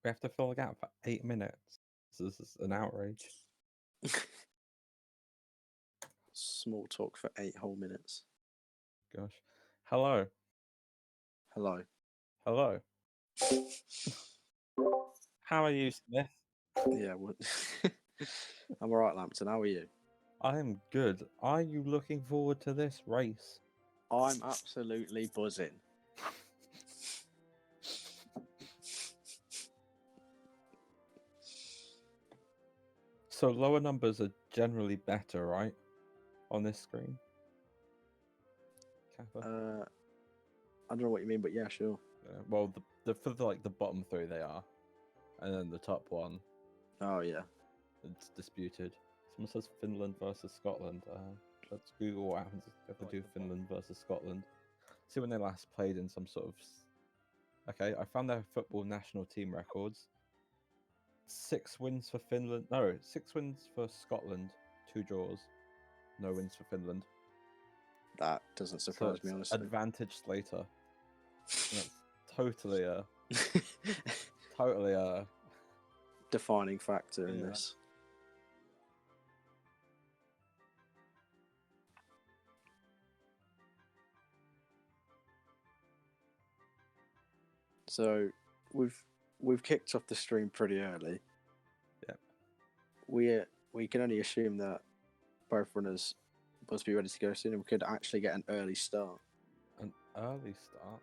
We have to fill the gap for 8 minutes. This is an outrage. Small talk for 8 whole minutes. Gosh. Hello. Hello. Hello. How are you, Smith? Yeah, what? I'm alright, Lampton. How are you? I am good. Are you looking forward to this race? I'm absolutely buzzing. So lower numbers are generally better, right? On this screen. Kappa? I don't know what you mean, but yeah, sure. Well, for the bottom three they are, and then the top one. Oh yeah. It's disputed. Someone says Finland versus Scotland. Let's Google what happens if they do Finland versus Scotland. See when they last played in some sort of. Okay, I found their football national team records. 6 wins for Finland. No, 6 wins for Scotland. 2 draws. No wins for Finland. That doesn't surprise me, honestly. Advantage Slater. That's totally totally defining factor in this. So we've kicked off the stream pretty early. Yep. We can only assume that both runners must be ready to go soon, and we could actually get an early start. An early start.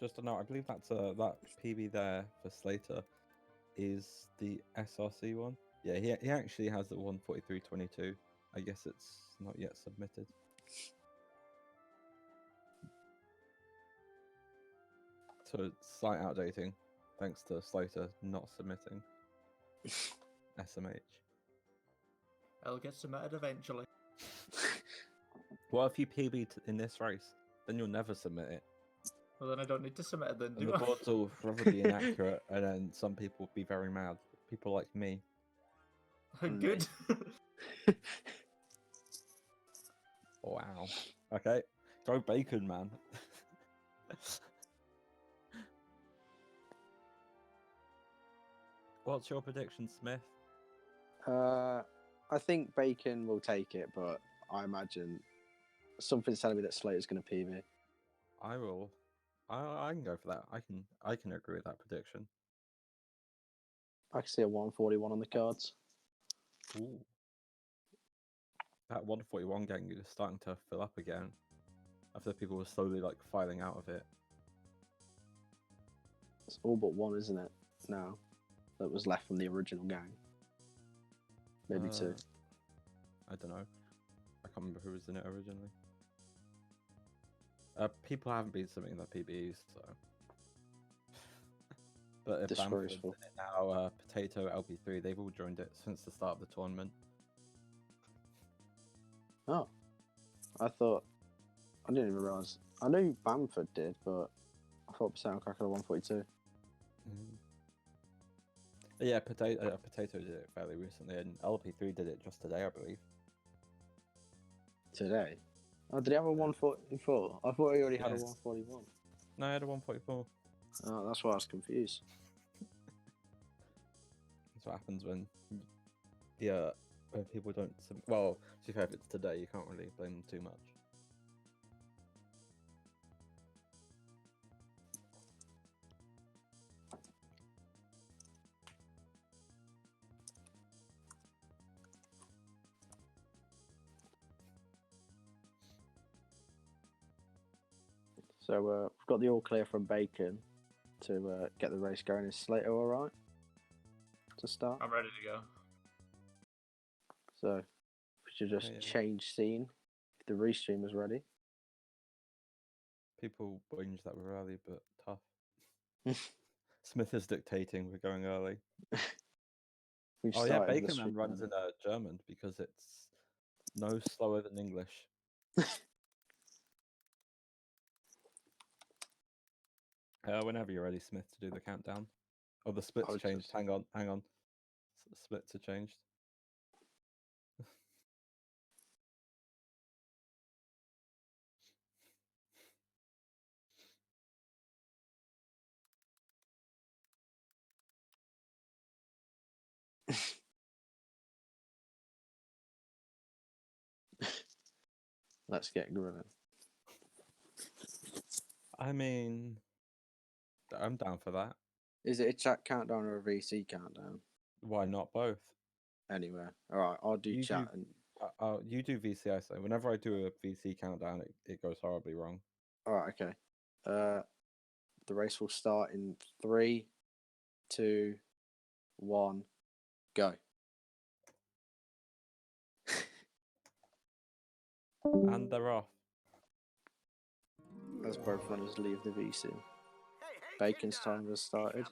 Just to note, I believe that's that PB there for Slater is the SRC one. Yeah, he actually has the 143.22. I guess it's not yet submitted. So it's slight outdating, thanks to Slater not submitting SMH. It'll get submitted eventually. What if you PB in this race? Then you'll never submit it. Well, then I don't need to submit it then, And do the I? boards will forever be inaccurate, and then some people will be very mad. People like me. Good. Wow. Okay. Go Bacon, man. What's your prediction, Smith? I think Bacon will take it, but I imagine something's telling me that Slater's going to PB. I will. I can go for that. I can agree with that prediction. I can see a 141 on the cards. Ooh. That 141 gang is starting to fill up again. After people were slowly filing out of it. It's all but one, isn't it? Now that was left from the original gang. Maybe 2. I don't know. I can't remember who was in it originally. People haven't been submitting their PBs, so. But if Bamford's in it now, Potato, LP3, they've all joined it since the start of the tournament. Oh, I didn't even realise. I knew Bamford did, but I thought Potato Cracker 142. Yeah, Potato did it fairly recently, and LP3 did it just today, I believe. Today? Oh, did he have a 144? I thought he already had a 141. No, I had a 144. Oh, that's why I was confused. That's what happens when people don't. Well, to be fair, if it's today, you can't really blame them too much. So we've got the all clear from Bacon to get the race going. Is Slater all right to start? I'm ready to go. So we should just change scene if the restream is ready. People whinge that we're early, but tough. Smith is dictating. We're going early. Oh yeah, Baconman runs in German because it's no slower than English. Whenever you're ready, Smith, to do the countdown. Oh, the splits changed. Hang on. Splits are changed. Let's get grilling. I mean, I'm down for that. Is it a chat countdown or a VC countdown? Why not both? Anywhere. All right, I'll do You chat. do- You do VC, I say. Whenever I do a VC countdown, it goes horribly wrong. All right, okay. The race will start in 3, 2, 1, go. And they're off. As both runners leave the VC. Bacon's time has started.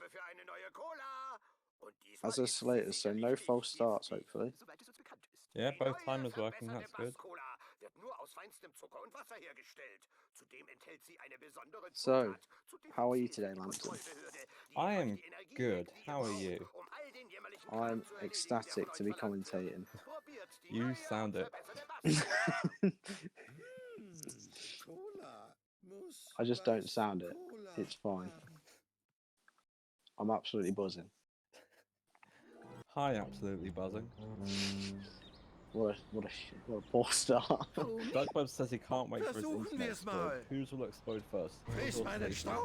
As a Slater, so no false starts, hopefully. Yeah, both timers working, that's good. So, how are you today, Lampton? I am good. How are you? I'm ecstatic to be commentating. You sound it. I just don't sound it. It's fine. I'm absolutely buzzing. Hi, absolutely buzzing. What a poor start. Duckbub says he can't wait for his internet to explode. Whose will explode first? Yours or Slater?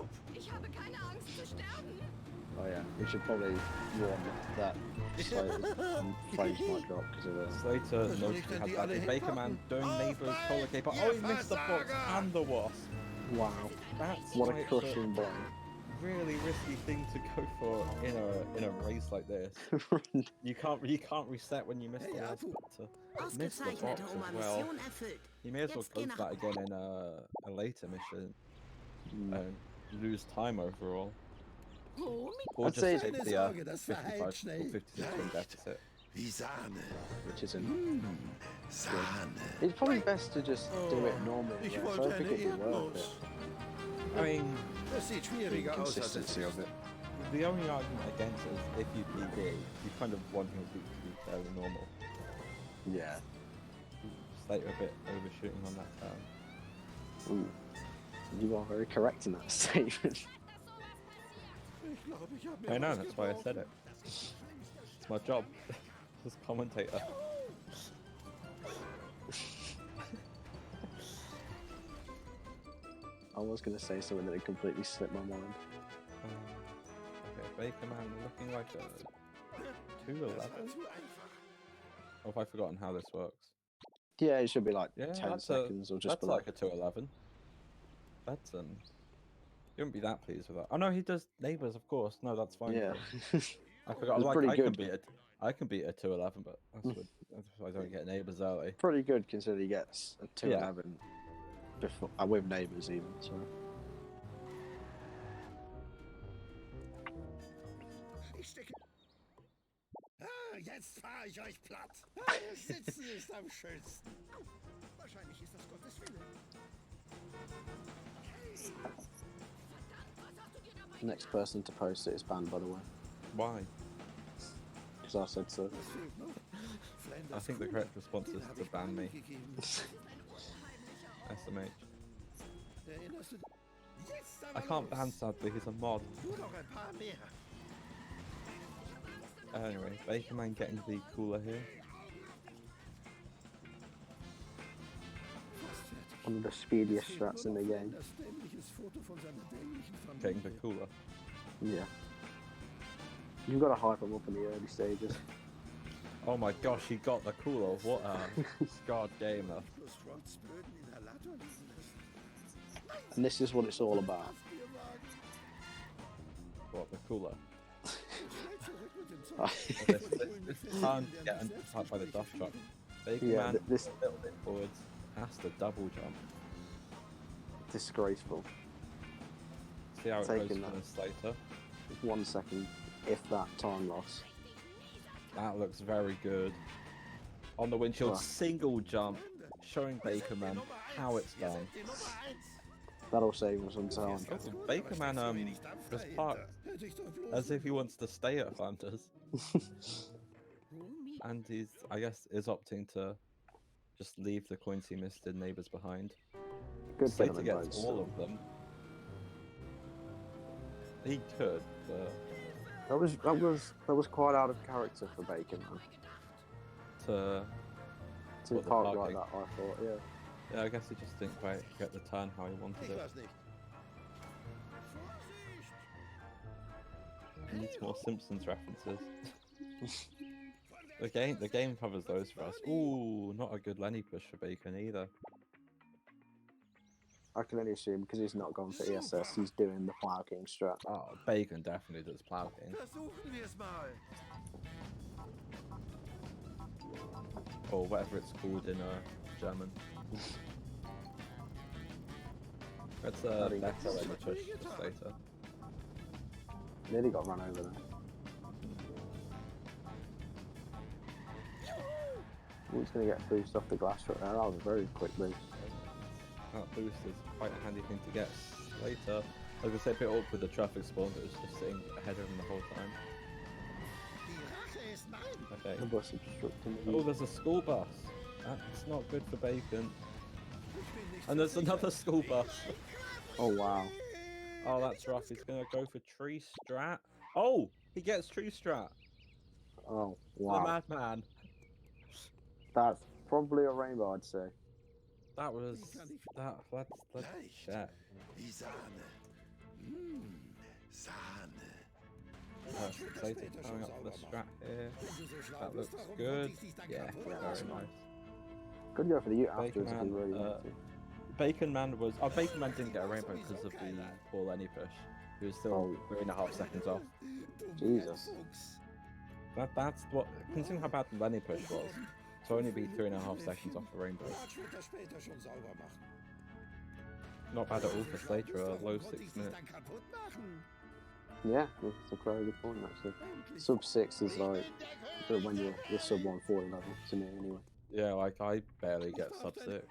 Oh yeah, we should probably warn that Slater's frames might drop because of this. Slater noticed he had that Baconman doing neighbours collar caper. Oh, he missed the box and the wasp. Wow, That's what a quite crushing blow. really risky thing to go for in a race like this. You can't reset when you miss the wasp. To miss the box as well. You may as well go for that again in a later mission. Lose time overall. Or I'd just say take the 55 or 56 win deficit. Which isn't. It's probably best to just do it normally. So I don't think it'd be worth it. I mean, The consistency of it. the only argument against it is if you PB, you kind of want him to be fairly normal. Yeah. Slater a bit overshooting on that turn. Ooh. You are very correct in that statement. I know, that's why I said it. It's my job as commentator. I was going to say something that had completely slipped my mind. Okay, Baconman looking like a 211. Or have I forgotten how this works? Yeah, it should be like Yeah, 10 that's seconds or just that's below. like a 211. That's you wouldn't be that pleased with that. Oh no, he does neighbours, of course. No, that's fine. Yeah. I forgot. It's Like pretty I good. can beat a 211, but that's why I don't get neighbours early. Pretty good considering he gets a 211 before, with neighbours even, so. Jetzt fahr ich euch platt. Sitzen ist am schönsten. Wahrscheinlich ist das Gottes Wille. Next person to post it is banned, by the way. Why? Because I said so. I think the correct response is to ban me. SMH. I can't ban sadly, he's a mod. Anyway, Baconman getting the cooler here. One of the speediest strats in the game. Getting the cooler. Yeah. You've got to hype him up in the early stages. Oh my gosh, he got the cooler. What a god gamer. And this is what it's all about. What, the cooler? this can't get up by the duff truck. Baconman this a little bit forwards, has to double jump. Disgraceful. See how it goes Taking for that. Slater. 1 second, if that, time loss. That looks very good. On the windshield, Wow. single jump, showing Baconman how it's done. That'll save us some time. Baconman was parked as if he wants to stay at Flanders. And he's, I guess, is opting to just leave the coins he missed in neighbours behind. Good for him Slater in gets boats, all still. of them. He could, but That was quite out of character for Bacon, man. To To the park like parking. that, I thought, yeah. Yeah, I guess he just didn't quite get the turn how he wanted Ich it. weiß nicht. Vorsicht! He needs more Simpsons references. The game covers those for us. Ooh, not a good Lenny push for Bacon either. I can only assume because he's not gone for ESS, he's doing the Plough King strat. Oh, Bacon definitely does Plough King. Versuchen wir es mal. Or whatever it's called in German. That's a think better that's Lenny push just later. Nearly got run over there. He's going to get a boost off the glass right there. That was a very quick boost. That boost is quite a handy thing to get later. Like I said, a bit awkward with the traffic spawn, but it was just sitting ahead of him the whole time. Die Rache ist mein. Okay. The bus obstructing the Oh, view. there's a school bus. That's not good for Bacon. Ich bin nicht And there's another school bus. Oh, wow. Oh, that's rough. He's gonna go for tree strat. Oh, he gets tree strat. Oh, The wow. madman. That's probably a rainbow, I'd say. That was that. Let's Leicht. check. Wie Sahne. Sahne. Slater coming up for the strat here. Wenn du so schlau That bist, looks warum good. konnte ich dich dann Yeah, kaputt very that's machen? nice. Could go for the Ute afterwards if he Baconman, really wanted to. Bacon Man was. Oh, Bacon Man didn't get a rainbow because of the poor Lenny push. He was still 3.5 seconds off. Du Jesus. Fuchs. That's what. Considering how bad the Lenny push was, to only be 3.5 seconds off the rainbow. Ratsch wird das später schon sauber machen. Not bad at all for Slater. A low Warum konnte 6 ich dich minutes. dann kaputt machen? Yeah, that's a very good point, actually. Endlich. Sub 6 is Ich like, bin der but Größte. when you're sub 140 level, to me anyway. Yeah, like I barely get sub 6.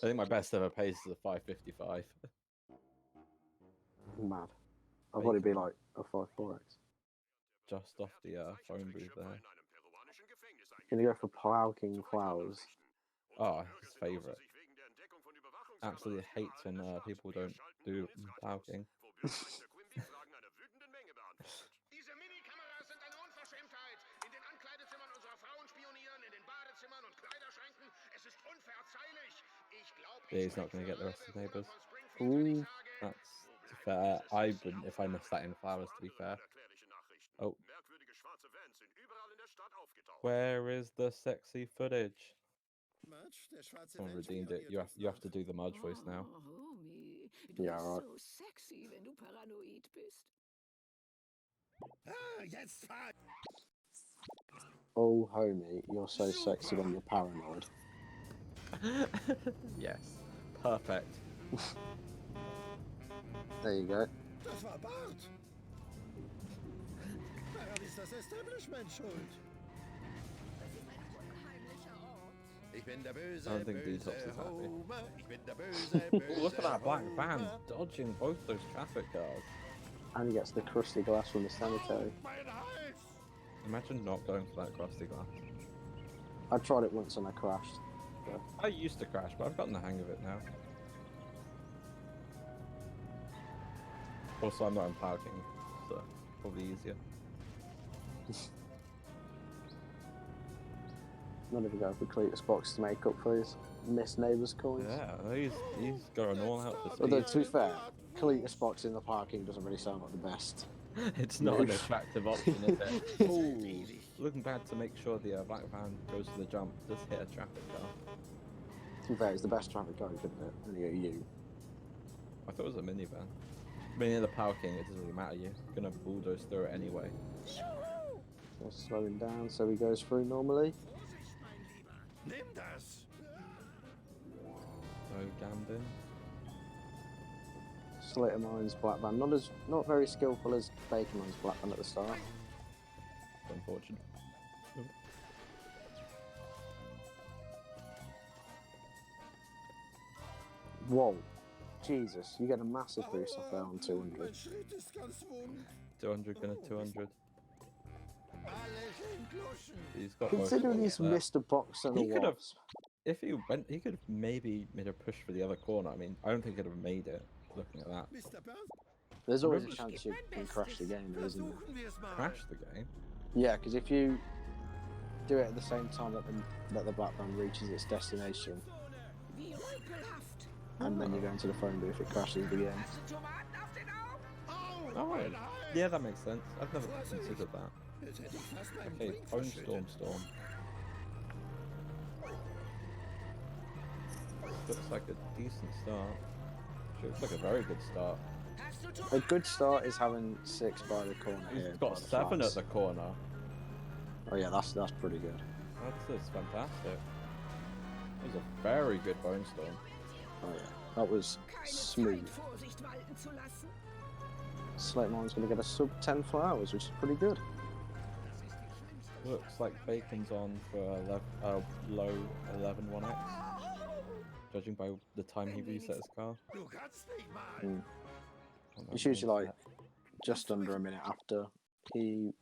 I think my best ever pace is a 555. Mad. I'll probably be like a 5-4x. Just off the phone booth there. Gonna go for Plough King Flowers. Oh, his favourite. Absolutely hates when people don't do Plough King. Diese Minikameras sind eine Unverschämtheit. In den Ankleidezimmern unserer Frauen spionieren, in den Badezimmern und Kleiderschränken. Es ist unverzeihlich. Ich glaube, Yeah, he's not going to get the rest of his neighbours. Ooh. That's fair. I wouldn't if I missed that in flowers, to be fair. Oh. Where is the sexy footage? Matsch, der schwarze Someone Mensch redeemed it. ignoriert You have uns to do the Mudge voice now. Oh, Homie, du Ja, bist right. so sexy, wenn du paranoid bist. Ah, jetzt fahr. Oh, homie, you're so sexy when you're paranoid. Yes. Perfect. There you go. Das war Bart. Daran ist das Establishment schuld. Ich bin der böse, I don't think böse Detox is happy. Homer. Ich bin der böse, böse Look at that black van Homer. dodging both those traffic cars. And he gets the crusty glass from the sanitary. Mein Hals. Imagine not going for that crusty glass. I tried it once and I crashed. I used to crash, but I've gotten the hang of it now. Also, I'm not in parking, so probably easier. Not even going for Cletus box to make up for his missed neighbours coins. Yeah, he's going all out for Although, speed. to be fair, Cletus box in the parking doesn't really sound like the best. It's not an move. attractive option, is it? Ooh, looking bad to make sure the black van goes to the jump. Just hit a traffic car. To be fair, it's the best traffic car you could hit. And you. I thought it was a minivan. I mean, in the Power King, it doesn't really matter. You're gonna bulldoze through it anyway. So slow him down so he goes through normally. Nimm das. No Gambin. Slater Mine's black van, not very skillful as Baconman's black van at the start. It's unfortunate. Whoa, Jesus, you get a massive boost off there on 200. Mein Schritt ist ganz wund. 200 gonna 200. Alles entgloschen. He's got most of Considering it he's there. missed a box and a He could have- wasp. If he went, he could have maybe made a push for the other corner. I mean, I don't think he'd have made it. Looking at that, Mr. Burns. There's always a Remember- chance you can crash the game, though, isn't there? Versuchen wir es mal. Crash the game. Yeah, because if you do it at the same time that the black band reaches its destination, Wie rüpelhaft. and then you go into the phone booth, it crashes the game. Hast du Tomaten auf den Augen? Au, Oh, mein Ei. yeah, that makes sense. I've never considered that. Jetzt hätte ich fast meinen Okay, Drink Phone verschüttet. Storm. Looks like a decent start. Actually, looks like a very good start. Hast du A Tomaten? good start is having 6 by the corner here. He's by got the 7 flats. at the corner. Oh yeah, that's pretty good. That's fantastic. That was a very good Bone Storm. Oh yeah, that was Keine smooth. Zeit, Vorsicht walten zu lassen. Slate Mine's going to get a sub 10 for hours, which is pretty good. Looks like Bacon's on for low 11-1x, judging by the time he reset his car. Du kannst nicht mal. Mm. Oh, It's that usually means like just under a minute after he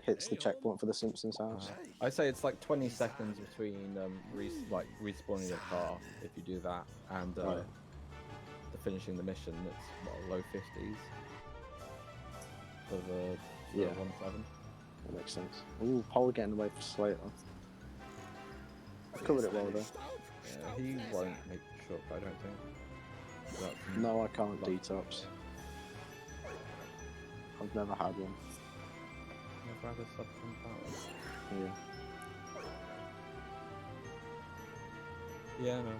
hits the checkpoint for the Simpsons house. I say it's like 20 seconds between respawning your car if you do that and Right. the finishing the mission. It's what, low 50s for the Yeah. 1-7. That makes sense. Ooh, Paul getting away for Slater. Covered it well though. Yeah, he won't make the short, I don't think. That's No, I can't detox. I've never had one. never had a sub 10,000. Yeah. Yeah, no.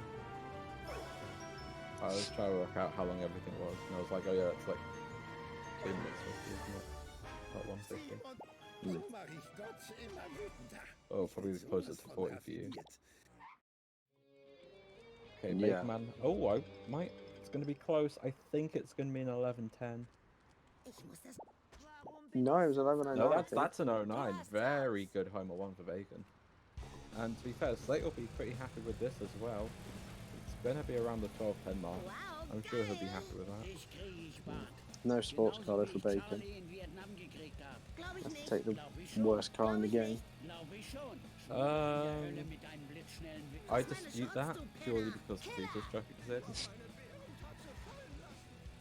I was trying to work out how long everything was, and I was like, oh yeah, it's like 2 minutes 50, isn't it? About 150. So mach ich Gott immer wütender. Oh, probably closer to Sowas von 40 for you. raffiert. Okay, Yeah. Baconman. Oh, I might. It's going to be close. I think it's going to be an 11-10. No, it was 11:09. No, I think. that's an 09. Very good Homer 1 for Bacon. And to be fair, Slate will be pretty happy with this as well. It's going to be around the 12-10 mark. I'm sure he'll be happy with that. No sports car though for Bacon. Have to take the worst car in the game. I dispute that purely because Fetus Truck exists.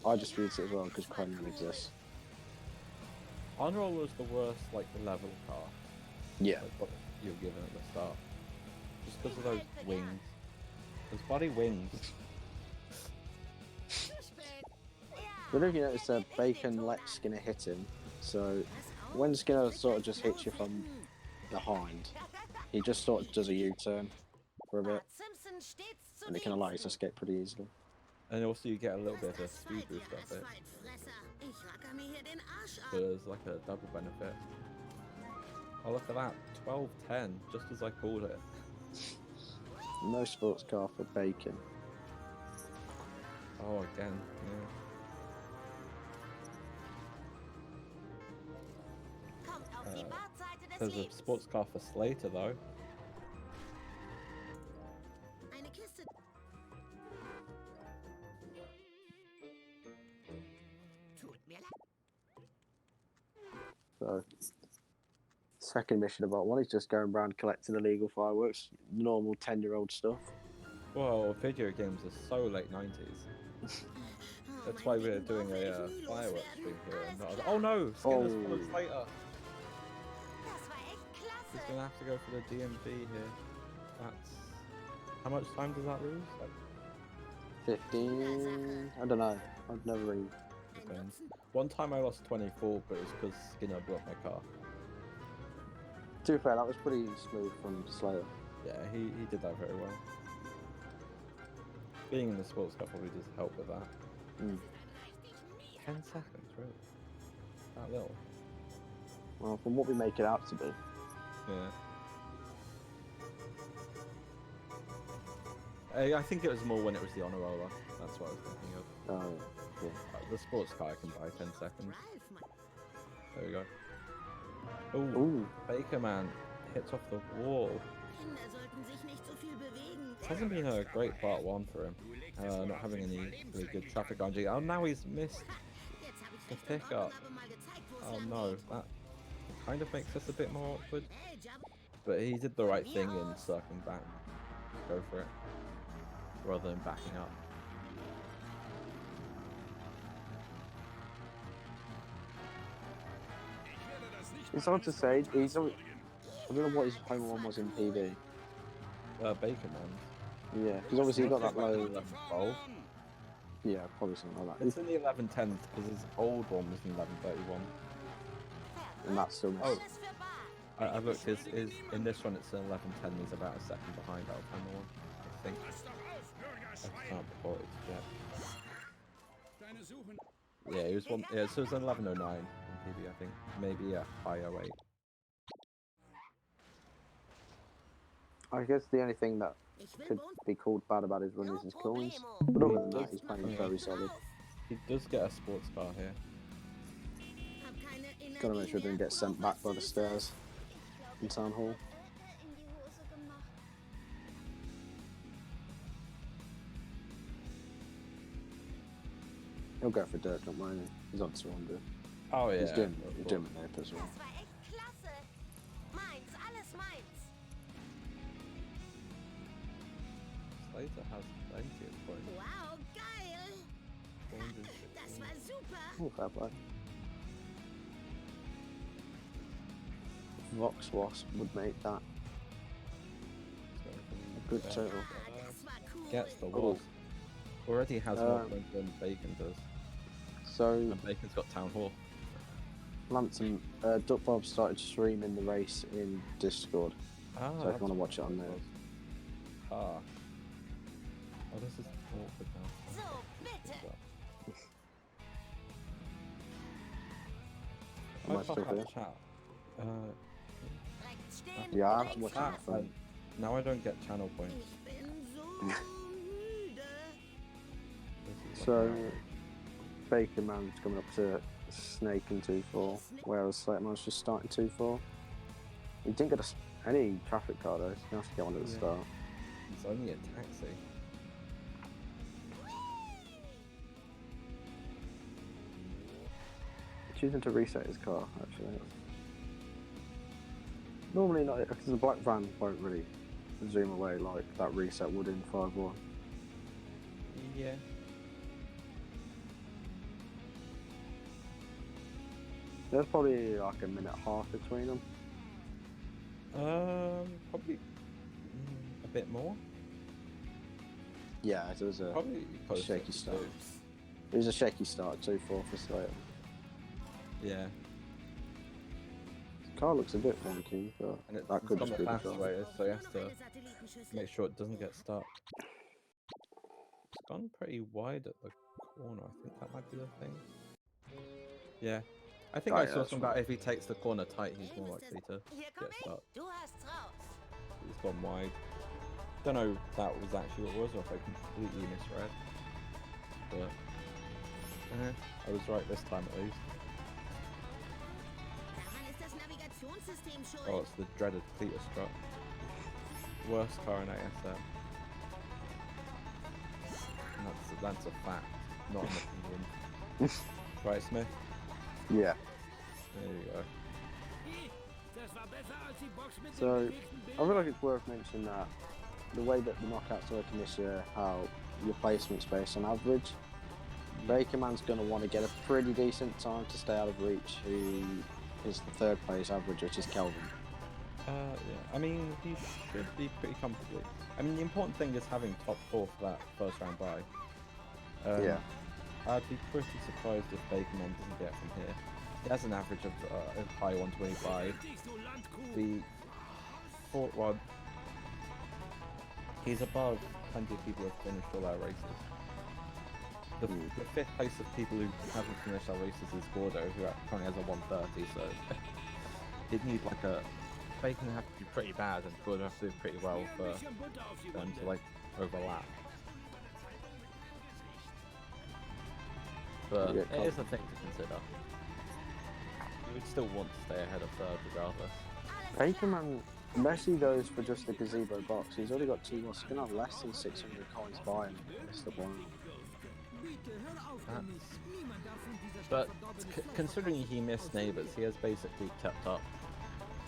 I dispute it as well because Crane exists. On Roller is the worst, like, level car. Yeah. Like what you're given at the start. Just because of those wings. Those bloody wings. But if you notice that Bacon lets Skinner hit him, so when Skinner sort of just hits you from behind, he just sort of does a U-turn for a bit, and it can allow you to escape pretty easily. And also you get a little bit of a speed boost off it. So there's like a double benefit. Oh look at that, 12-10, just as I called it. No sports car for Bacon. Oh again, yeah. There's a sports car for Slater though. So, second mission about one is just going around collecting illegal fireworks, normal 10-year-old stuff. Well, video games are so late 90s. That's why we're doing a fireworks stream here. And not oh no! Skinner's Oh. followed Slater! He's gonna have to go for the DMV here. That's... How much time does that lose? Like, 15... I don't know. I've never really... one time I lost 24, but it was because Skinner blocked my car. To be fair, that was pretty smooth from Slayer. Yeah, he did that very well. Being in the sports car probably does help with that. Mm. 10 seconds, really? That little? Well, from what we make it out to be. Yeah. I think it was more when it was the honor roller. That's what I was thinking of. Yeah. The sports car I can buy 10 seconds. There we go. Ooh, Ooh. Baconman hits off the wall. It hasn't been a great part 1 for him. Not having any really good traffic on G. Oh, now he's missed the pickup. Oh no, that kind of makes this a bit more awkward. But he did the right thing in circling back. Go for it. Rather than backing up. It's hard to say. I don't know what his home run was in PB. Baconman. Yeah, because obviously he got that low. 12. Yeah, probably something like that. It's in the 1110 because his old one was in 1131. And that's still missed. Oh, I looked. His in this one it's in 1110. He's about a second behind our final one, I think. I can't report it yet. Yeah, he was one. Yeah, so it was 1109 in PB, I think. Maybe a high 08. I guess the only thing that could be called bad about his run is his coins. But other than that, he's playing very solid. He does get a sports car here. Gotta make sure he doesn't get sent back by the stairs in Town Hall. He'll go for dirt, don't mind. He's on 200. Oh yeah. He's doing it as well. Das war echt klasse. Meins, alles meins. Slater has plenty of points. Wow, geil. 416. Das war super. Oh, fair play. Vox Wasp would make that a good total. Das war cool. Gets the wall. Already has more points than Bacon does. So, And Bacon's got Town Hall. Lance and Duck Bob started streaming the race in Discord. Ah, So if you want to watch it on there. Ah. Oh, this is awkward now. So, bitte. I might pop still out do. the chat. Direkt stehen. Yeah, I have to watch it on Chat, my phone. now I don't get channel points. Ich bin so müde. This is So, like- Baker Man's coming up to Snake in 2-4, whereas Slate Man's just starting 2-4. He didn't get any traffic car though, so he has to get one at the Yeah. start. It's only a taxi. Choosing to reset his car, actually. Normally not, because the black van won't really zoom away like that reset would in 5-1. Yeah. There's probably like a minute and a half between them. Probably a bit more. Yeah, it was a Probably closer shaky to start. 2. It was a shaky start, 2-4 for Slater. Yeah. The car looks a bit wonky, but And it's that could on just the be the fast car. way, so he has Nur to noch eine Satellitenschüssel. make sure it doesn't get stuck. It's gone pretty wide at the corner. I think that might be the thing. Yeah. I think Oh, I yeah, saw that's something about if he takes the corner tight, he's more likely to Hier get komm ich. stuck. Du hast's raus. He's gone wide. Don't know if that was actually what it was or if I completely misread. But I was right this time at least. Daran ist das Navigationssystem schuld. Oh, it's the dreaded Cletus truck. Worst car in ASM. And that's a fact, not an opinion. Right, Smith? Yeah. There you go. So, I feel like it's worth mentioning that the way that the knockouts are working this year, how your placement's based on average. Bakerman's going to want to get a pretty decent time to stay out of reach, who is the third place average, which is Kelvin. Yeah, I mean, he should be pretty comfortably. I mean, the important thing is having top 4 for that first round bye. Yeah. I'd be pretty surprised if Baconman doesn't get from here. He has an average of a high 125. The fourth one, he's above plenty of people who have finished all our races. The fifth place of people who haven't finished our races is Gordo, who currently has a 130, so he'd need like a... Bacon would have to do pretty bad and Gordo have to do pretty well for them to like overlap. But Yeah, it is a thing to consider. You would still want to stay ahead of third regardless. Bakerman, unless he goes for just the gazebo box, he's already got 2 more, so he's going to have less than 600 coins by him. That's the point. But considering he missed neighbours, he has basically kept up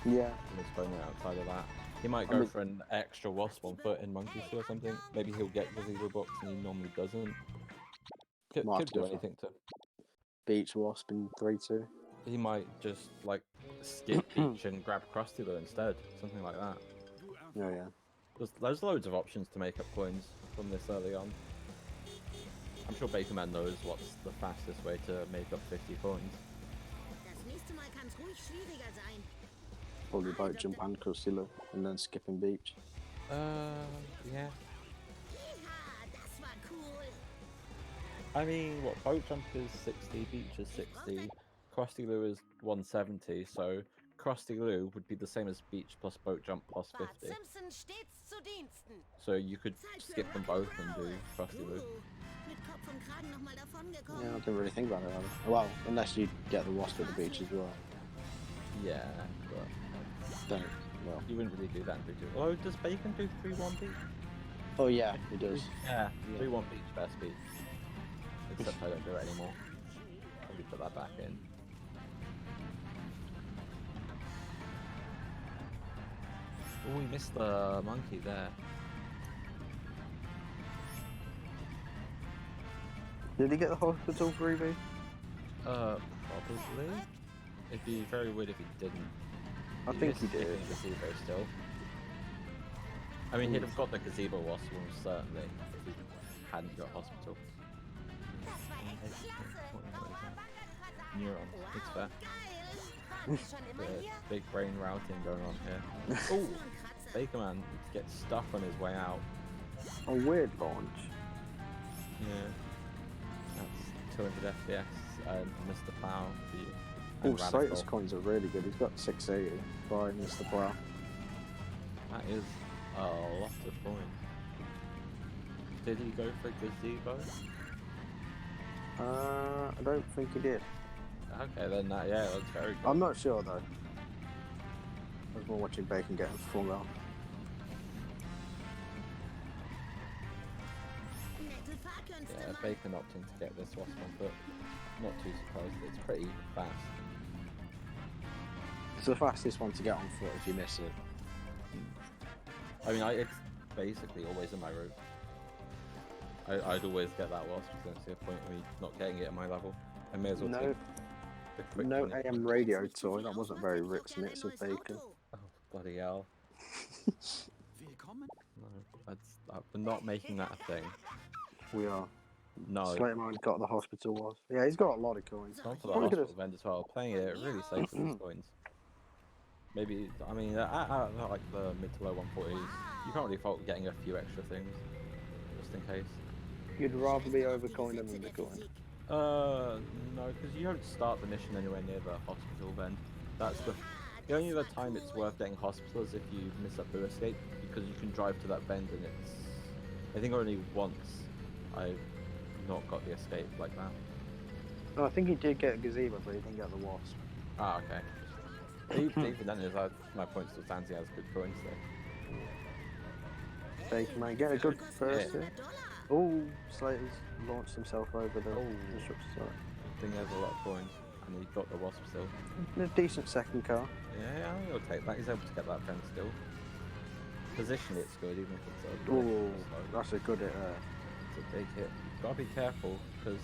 Yeah. in his phone outside of that. He might go for an extra wasp on foot in Monkey Sea or something. Maybe he'll get gazebo box and he normally doesn't. Might have Could to do go for anything to. Beach Wasp in 3-2. He might just like skip beach and grab Krusty Lou instead, something like that. Oh yeah. There's loads of options to make up coins from this early on. I'm sure Baconman knows what's the fastest way to make up 50 coins. Das nächste Mal kann's ruhig schwieriger sein. Probably boat jump and Krusty Lou, and then skipping beach. Yeah. Yeehaw, das war cool. I mean, what, boat jump is 60, beach is 60, Krusty Lou is 170, so Krusty Lou would be the same as beach plus boat jump plus Bart 50. Simpson stets zu Diensten. So you could skip them both and do Krusty Lou. Cool. Mit Kopf und Kragen noch mal davon gekommen. Yeah, I didn't really think about it. Either. Well, unless you get the wasp at the beach as well. Yeah, but Don't. Well. you wouldn't really do that in beach. Although, does Bacon do 3-1 beach? Oh yeah, he does. Yeah, Yeah. 3-1 beach, best beach. Except I don't do it anymore. Probably put that back in. Oh, we missed the monkey there. Did he get the hospital freebie? Probably. It'd be very weird if he didn't. I think he did. The gazebo still. I mean, he'd have got the gazebo wasp almost certainly if he hadn't got hospital. Das war echt klasse. Neurons, it's fair. Geil. Waren Sie schon immer Yeah, hier? big brain routing going on here. Oh, So ein Kratzer. Bakerman gets stuck on his way out. A weird launch. Yeah. That's 200 FPS and Mr. Plow for you. Oh, And Slater's Radical. coins are really good. He's got 680 by Mr. Plow. That is a lot of coins. Did he go for gazebo? I don't think he did. Okay, then that, yeah, that's very good. I'm not sure though. I was more watching Bacon getting flung off. Nette Fahrkünste, Yeah, Mann. Bacon opting to get this wasp on foot. Not too surprised, it's pretty fast. It's the fastest one to get on foot if you miss it. I mean, it's basically always in my route. I'd always get that wasp, so I don't see a point of me not getting it at my level. I may as well No, take the quick no one if- AM radio toy. That wasn't very Ritz Mitz of Bacon. Oh, bloody hell. Willkommen. No, we're not making that a thing. We are. No. Slatermine got the hospital was. Yeah, he's got a lot of coins. Not for the Probably hospital could've- event as well. Playing it really safe with these coins. Maybe, I mean, at like the mid to low 140s, you can't really fault getting a few extra things, just in case. You'd rather be overcoined than undercoined. No, because you don't start the mission anywhere near the hospital then. That's the only other time it's worth getting hospital is if you miss a blue escape, because you can drive to that bend and it's, I think only once I've not got the escape like that. No, I think he did get a gazebo, but he didn't get the wasp. Ah, okay. Even then, my point still stands, he has good coins there. Bacon man, get a good first hit. Oh, Slater's launched himself over the Oh. disruptor side. I think he has a lot of coins, and he got the wasp still. A decent second car. Yeah, I think he'll take that. He's able to get that pen still. Positionally, it's good, even if it's a Oh, slow. that's a good hit there. It's a big hit. You've got to be careful, because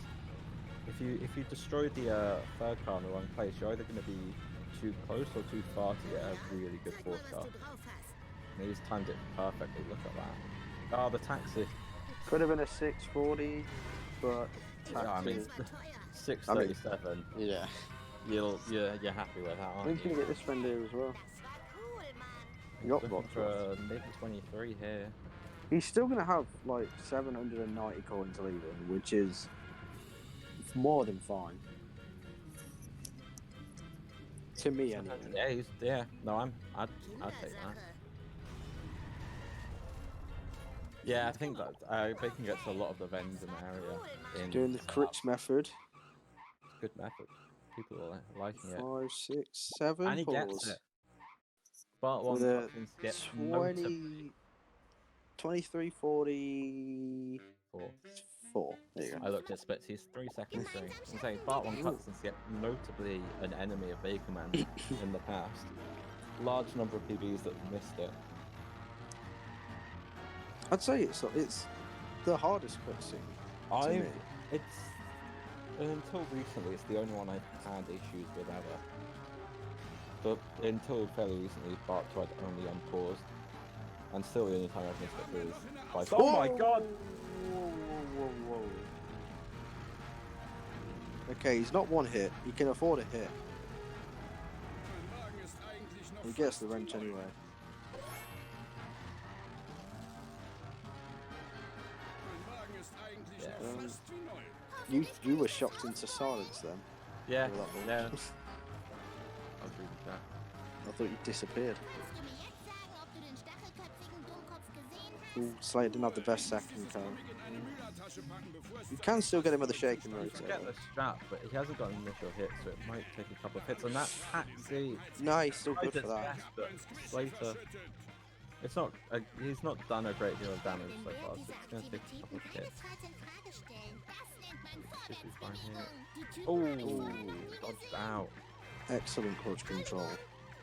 if you destroy the third car in the wrong place, you're either going to be too close or too far to get a really good fourth car. And he's timed it perfectly. Look at that. Oh, the taxi. Could have been a 640, but Yeah, I mean, taxi. 637. Yeah. You're happy with that, I aren't think you you? can get this friend here as well. You got Looking box for ones. a maybe 23 here. He's still going to have like 790 coins leaving, which is more than fine. To me, anyway. Yeah. No, I'd take that. Yeah, I think that Bacon gets a lot of the vends in the area. In Doing the crits method. good method. People are liking it. 5, 6, 7 And he gets pulls. it. But one With a Cochran's get 20, 23, 44. Four. There you go. I looked at splits, he's 3 seconds through. I'm saying part 1 cutscenes get notably an enemy of Baconman in the past. Large number of PBs that missed it. I'd say it's the hardest cutscene. To me. It's until recently, it's the only one I've had issues with ever. But until fairly recently, Bart tried only unpaused. And still the only time I've missed it through is twice. Oh my god! Whoa. Okay, he's not one hit. He can afford a hit. He gets the wrench anyway. Yeah. You were shocked into silence then. Yeah, with that launch. yeah. I was reading that. I thought you disappeared. Kannst du mir jetzt sagen, ob du den stachelköpfigen Dummkopf gesehen hast? Ooh, Slate didn't have the best second car. You can still get him with a shaking You can get rotator. the strap, but he hasn't got an initial hit, so it might take a couple of hits. And that taxi. No, he's still good for that. Slater. It's not. He's not done a great deal of damage so far, so it's going to take a couple of hits. Should be fine here. Oh, dodged out. Excellent clutch control.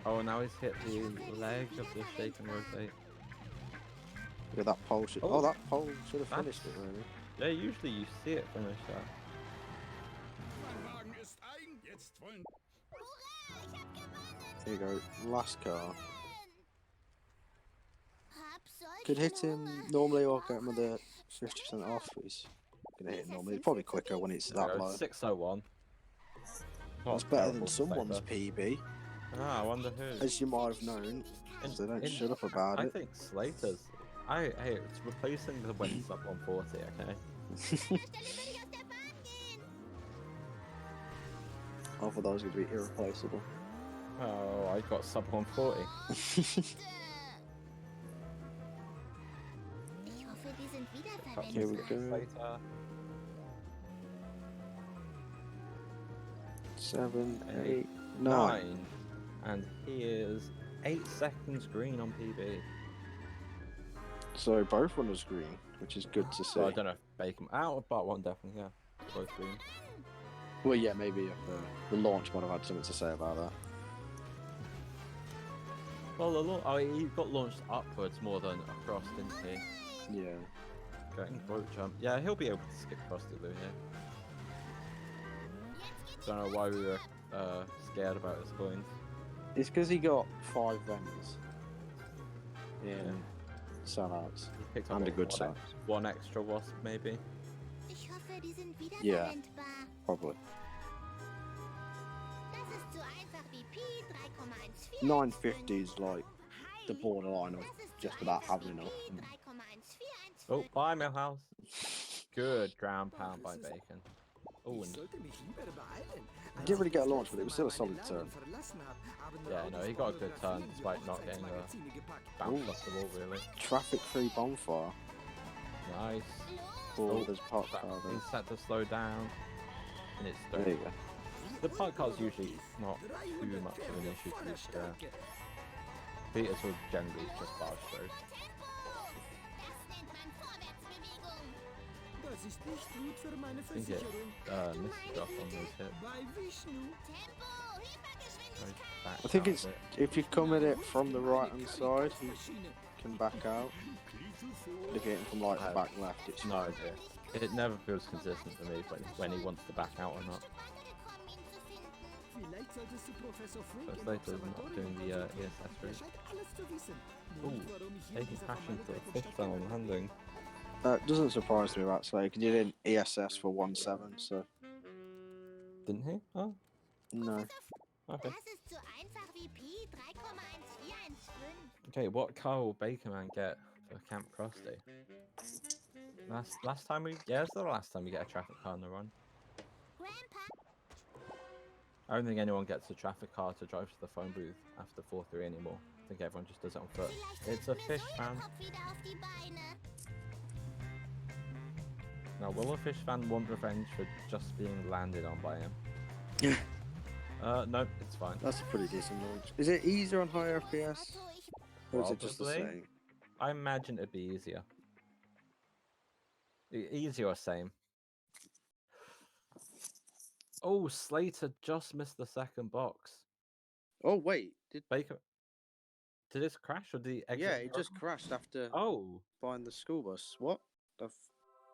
Oh, now he's hit the leg of the shake and rotate. Look at that pole. Oh, that pole should have finished it, really. Yeah, usually you see it finish that. There you go. Last car. Could hit him normally or get him with a 50% off. He's gonna hit him normally. It's probably quicker when it's that low. 601. That's better than someone's PB, Ah, I wonder who. as you might have known. Because they don't shut up about I it. think Slater's. Hey, it's replacing the when it's up 140, okay? I thought that was going to be irreplaceable. Oh, I got sub 140. Ich hoffe, die sind Here we wiederverwendbar. go. Slater. 7, 8, 8, 9. And he is 8 seconds green on PB. So both runners green, which is good to see. So I don't know if Bacon out, but one definitely, yeah. Both green. Well, yeah, maybe if, the launch might have had something to say about that. Well, he got launched upwards more than across, didn't he? Yeah. Getting quote jump. Yeah, he'll be able to skip across the blue here. Don't know why we were scared about his coins. It's because he got 5 vends in sellouts. He picked And a good one, side. One extra wasp, maybe. Ich hoffe, die sind Yeah. wiederverwendbar. Probably. Das ist so einfach wie Pi 3,14. 950 is like the borderline of just about having enough. Oh, bye, Millhouse. Good ground pound by Bacon. Oh, and He didn't really get a launch, but it was still a solid turn. yeah, no, he got a good turn despite not getting a bounce off the wall, really. Traffic-free bonfire. Nice. Oh, there's park car there. He's set to slow down. And it's There you go. The park car's usually not too much of an issue to be fair. Peters will generally just barge through. Das ist nicht gut für meine I think it Versicherung. missed off on those hits. Bei Vishnu. Goes back I think out it's a bit. if you come at it from the right hand side, he can back out. If you hit him from like the back left, it's No idea. It never feels consistent for me when he wants to back out or not. Vielleicht solltest du Professor Freak So im Slater's not Observatorium doing the kontaktieren. ESS Er route. scheint alles zu wissen. Ooh, Nicht, warum ich hier taking dieser passion to the vermaledeiten fish Stadt down on bin. handling. doesn't surprise me about Slade because he did an ESS for 1.7, so Didn't he? Oh, no. okay. Das ist so einfach wie Pi 3,1415. Okay, what car will Baconman get for Camp Krusty? Last time we it's the last time we get a traffic car on the run. Grandpa, I don't think anyone gets a traffic car to drive to the phone booth after 4-3 anymore. I think everyone just does it on foot. vielleicht It's a hilft mir fish so fan. ein Kopf wieder auf die Beine. Now, will a fish fan want revenge for just being landed on by him? No, it's fine. That's a pretty decent launch. Is it easier on higher FPS? Otto, ich Or is it just the Probably. same? I imagine it'd be easier. Easier or same. Oh, Slater just missed the second box. Oh wait, Baker, did this crash or did he exit? yeah, the it just crashed after Oh, buying the school bus. What? The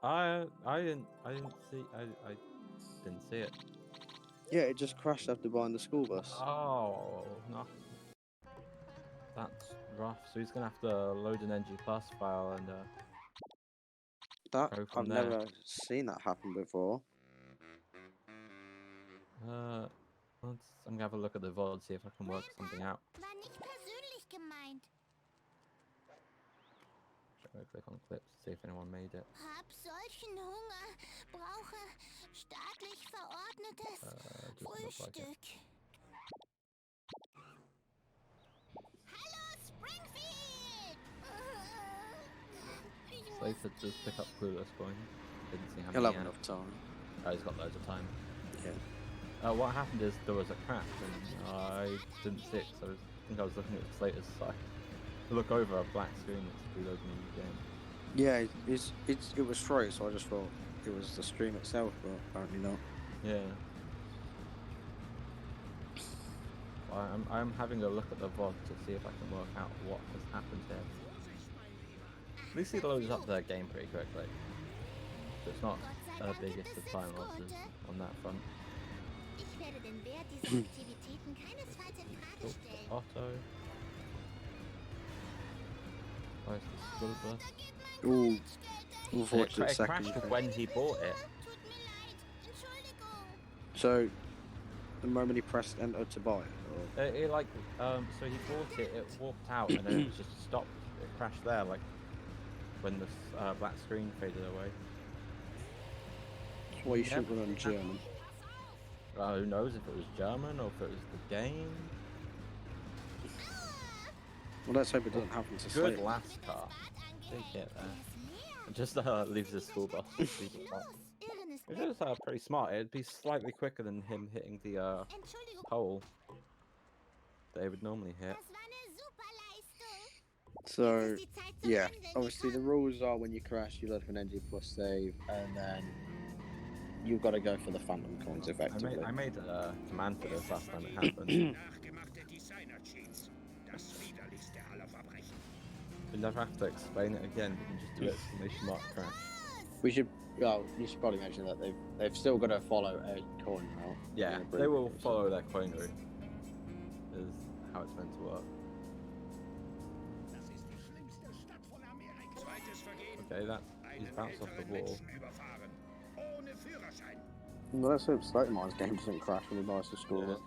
I didn't see. I didn't see it. Yeah, it just crashed after buying the school bus. Oh, no. That's rough. So he's gonna have to load an NG Plus file and That go from I've there. never seen that happen before. I'm gonna have a look at the VOD, see if I can work something out. War nicht persönlich gemeint. I'm gonna click on clips, see if anyone made it. Hab solchen Hunger. Brauche staatlich verordnetes Doesn't look like it. Frühstück. Hallo, Springfield! Slater does pick up Clueless coin. Didn't see how He'll many. have enough time. Oh, he's got loads of time. Yeah. What happened is there was a crash and I didn't see it, so I think I was looking at Slater's side. To look over a black screen that's reloading the game. Yeah, it was free, so I just thought it was the stream itself, but apparently not. Yeah. Well, I'm having a look at the VOD to see if I can work out what has happened here. At least he loads up their game pretty quickly. So it's not the biggest of time losses on that front. Ich werde den Wert dieser Aktivitäten keinesfalls in Frage Oops, stellen. Otto. Where's the school bus? Ooh, It, unfortunate it second. crashed when he bought it. Tut mir leid. Entschuldigung. So, the moment he pressed enter to buy it, or... It like so he bought it, it walked out, and then it was just stopped. It crashed there, like when the black screen faded away. That's why you shouldn't run on German. Who knows if it was German or if it was the game? Well, let's hope it doesn't happen to Good Slater. last car. Big hit there. It just leaves his school bus. It is pretty smart. It'd be slightly quicker than him hitting the Entschuldigung. pole that he would normally hit. Das war eine super Leistung. So, Jetzt ist die Zeit zum yeah, Handeln obviously the gekommen. rules are when you crash, you load an NG plus save, and then you've got to go for the phantom coins effectively. I made a command for this last time it happened. Nachgemachte Designer-Cheats. Das widerlichste aller Verbrechen. You never have to explain it again. You can just do it exclamation mark crash. We should, well, you should probably mention that they've still got to follow a coin route. Yeah, they will follow their coin route. Is how it's meant to work. Das ist die schlimmste Stadt von Amerika. Zweites Vergehen. Okay, he's Einen bounced off the älteren wall. Menschen überfahren. Ohne Führerschein. Well, let's hope Slatermine's game doesn't crash when he buys the school bus.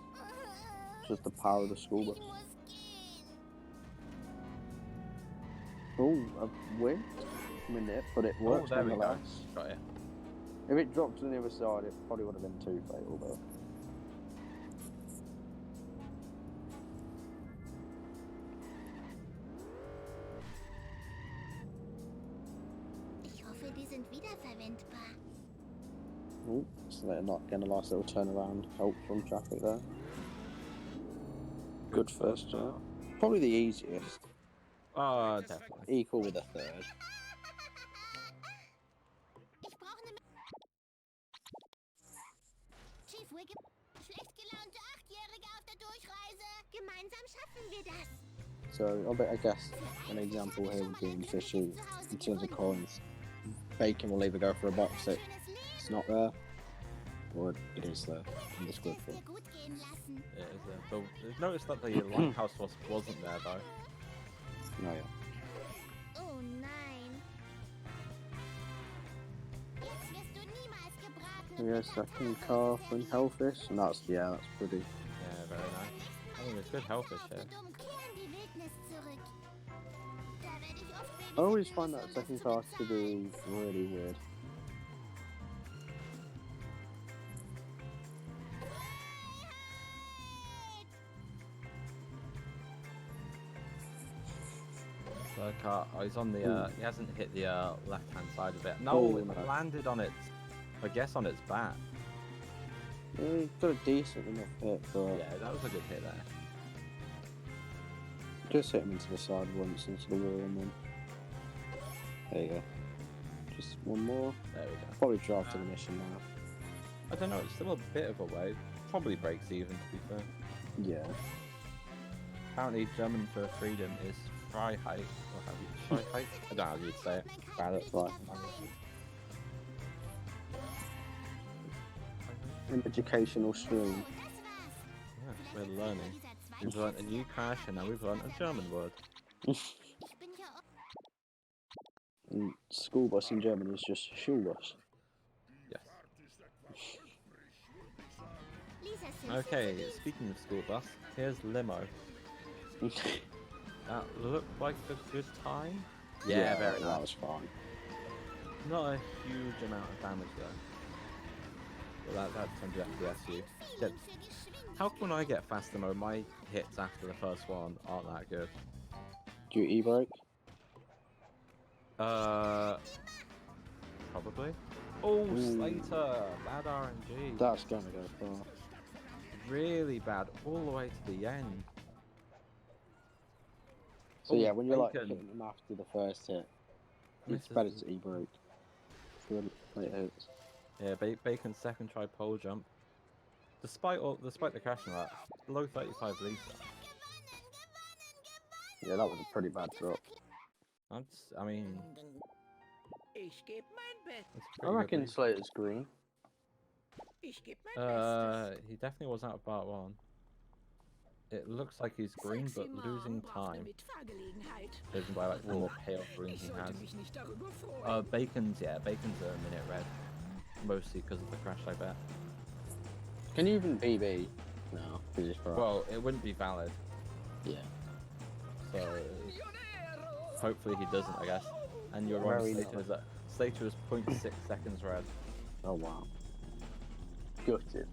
It's just the power of the school bus. Ich muss gehen. Oh, a win? Minute, but it works there we go. nonetheless. Got it. If it dropped on the other side, it probably would have been too fatal, though. Ich hoffe, die sind wiederverwendbar. Oh, so they're not getting a nice little turnaround help from traffic there. Good first job. Probably the easiest. Oh, definitely. Equal with a third. Ich brauche eine... Chief Wiggum, schlecht gelaunte 8-Jährige auf der Durchreise. Gemeinsam schaffen wir das. So I guess an example here would be in Fishy in terms of coins. Bacon will either go for a box that it's not there, or it is there in the squid Dir gut gehen lassen. It is there. So noticed that the lighthouse wasn't there though. No, yeah. Oh nein. Jetzt wirst du niemals gebraten. Yeah, second car from Hellfish, and that's pretty. Yeah, very nice. I think it's good hellfish here. Dumm, kehr in die Wildnis zurück. Da werde ich oft I always find that second car to be really weird. Third car. Oh, he's on the. He hasn't hit the left-hand side of it. No, Oh, it no. landed on its. I guess on its back. Yeah, he's got a decent enough hit, but Yeah, that was a good hit there. just hit him into the side once, into the wall, and then there you go. Just one more. There we go. Probably drive to the mission now. I don't know. It's still a bit of a way. Probably breaks even, to be fair. Yeah. Apparently, German for freedom is Freiheit. Or how do you Freiheit? I don't know how you'd say it. Bad at right. An educational stream. Yeah, we're learning. We've learned a new crash and now we've learned a German word. And school bus in German is just Schulbus. Yes. Okay, speaking of school bus, here's limo. That looked like a good time. Yeah, very that nice. was fine. Not a huge amount of damage though. But that's 100 FPS you. Get. How can I get faster mode? My hits after the first one aren't that good. Do you e-brake? Probably. Oh, Ooh. Slater! Bad RNG. That's gonna go far. Really bad, all the way to the end. So Oh, yeah, when you're like Bacon. hitting them after the first hit, it's Misses. better to e-brake. For the late hits. Yeah, Bacon's second try pole jump. Despite the crashing that, below 35 litre. Yeah, that was a pretty bad drop. I mean, Ich geb mein Bett. it's I pretty good reckon lead. Slater's green. Ich geb mein Bestes. He definitely was out of part 1. It looks like he's green, but losing time. Judging by like all the pale green he has. Bacon's a minute red. Mostly because of the crash, I bet. Can you even BB? No, because it's right. Well, it wouldn't be valid, Yeah. so hopefully he doesn't, I guess. And you're wrong, Very Slater is Slater is 0.6 seconds red. Oh wow. Gutted.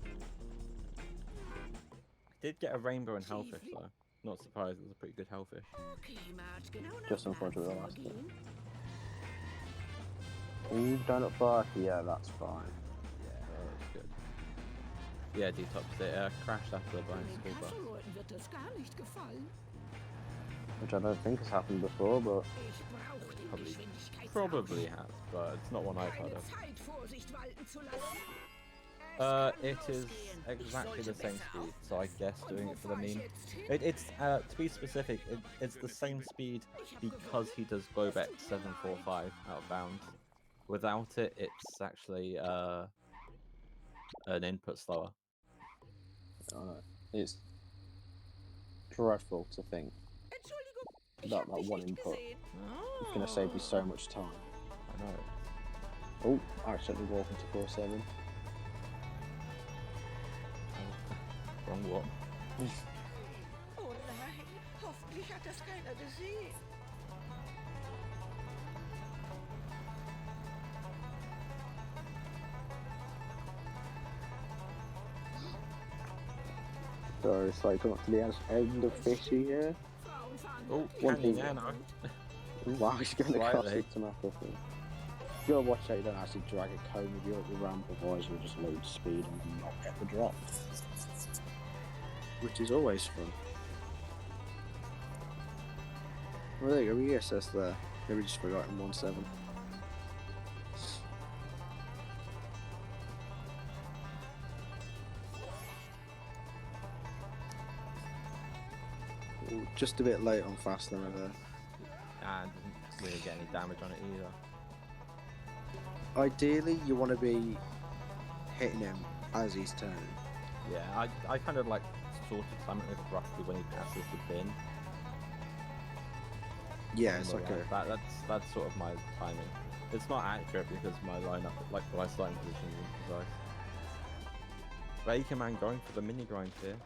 Did get a rainbow and hellfish though. Not surprised, it was a pretty good hellfish. Just unfortunately the last bit. Ooh, donut bar. Yeah, that's fine. Yeah, that's good. Yeah, detox it. Crashed after the blind school bus. Kassenleuten wird das gar nicht gefallen. Which I don't think has happened before, but Ich brauch den Probably Geschwindigkeitsraum. Probably has, but it's not one I've heard Keine of. Zeit, Vorsicht walten zu lassen. It is exactly the same speed, so I guess doing it for the meme. It's to be specific, it's the same speed because he does Globek 745 out of bounds. Without it, it's actually an input slower. it's dreadful to think Entschuldigung, ich that hab dich one nicht input gesehen. is going to save you so much time. I know. Oh, I accidentally walked into 4-7. Wrong one. Oh nein, hoffentlich hat das keiner gesehen. So it's like coming up to the end of fishy here. Frauen fahren Oh, One Canyon, thing- yeah, no. Wow, he's going to cross Slightly. it to Tomato thing. You gotta watch out you don't actually drag a cone with you up the ramp, otherwise you'll just lose speed and not get the drop. Which is always fun. Well, there you go, ESS there. Maybe just forgotten 1-7. Ooh, just a bit late on fast limit there. And didn't really get any damage on it either. Ideally, you want to be hitting him as he's turning. Yeah, I kind of like sort of time it with roughly when he passes the bin. Yeah, it's like Yeah, a... that's sort of my timing. It's not accurate because my lineup, like my starting position isn't precise. Baconman going for the mini grind here.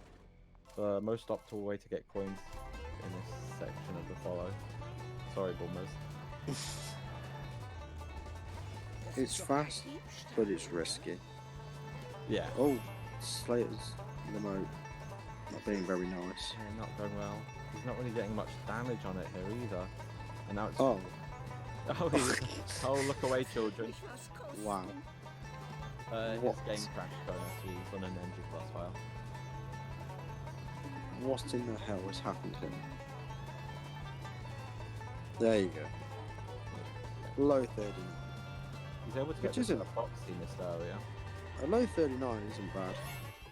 The most optimal way to get coins in this section of the follow. Sorry, boomers. It's fast, but it's risky. Yeah. Oh, Slater's limo not being very nice. Yeah, not going well. He's not really getting much damage on it here either. And now it's... Oh, Oh, look away, children. Ich was kosten. wow. His What? game crashed going so he's on an NG plus file. What in the hell has happened here? There you go. Low 39. He's able to Which get this in isn't- a box in this area. A low 39 isn't bad.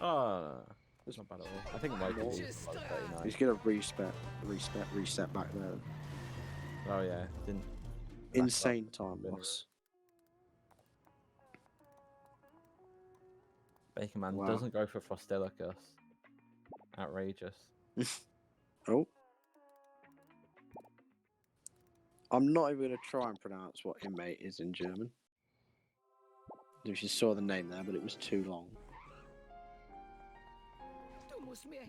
Oh, it's not bad at all. I think Mike will be like 39. He's gonna reset back there. Oh yeah, didn't. Insane time loss. Baconman Wow. doesn't go for Frostilicus. Outrageous. Oh. I'm not even going to try and pronounce what inmate is in German. You just saw the name there, but it was too long. Du musst mir...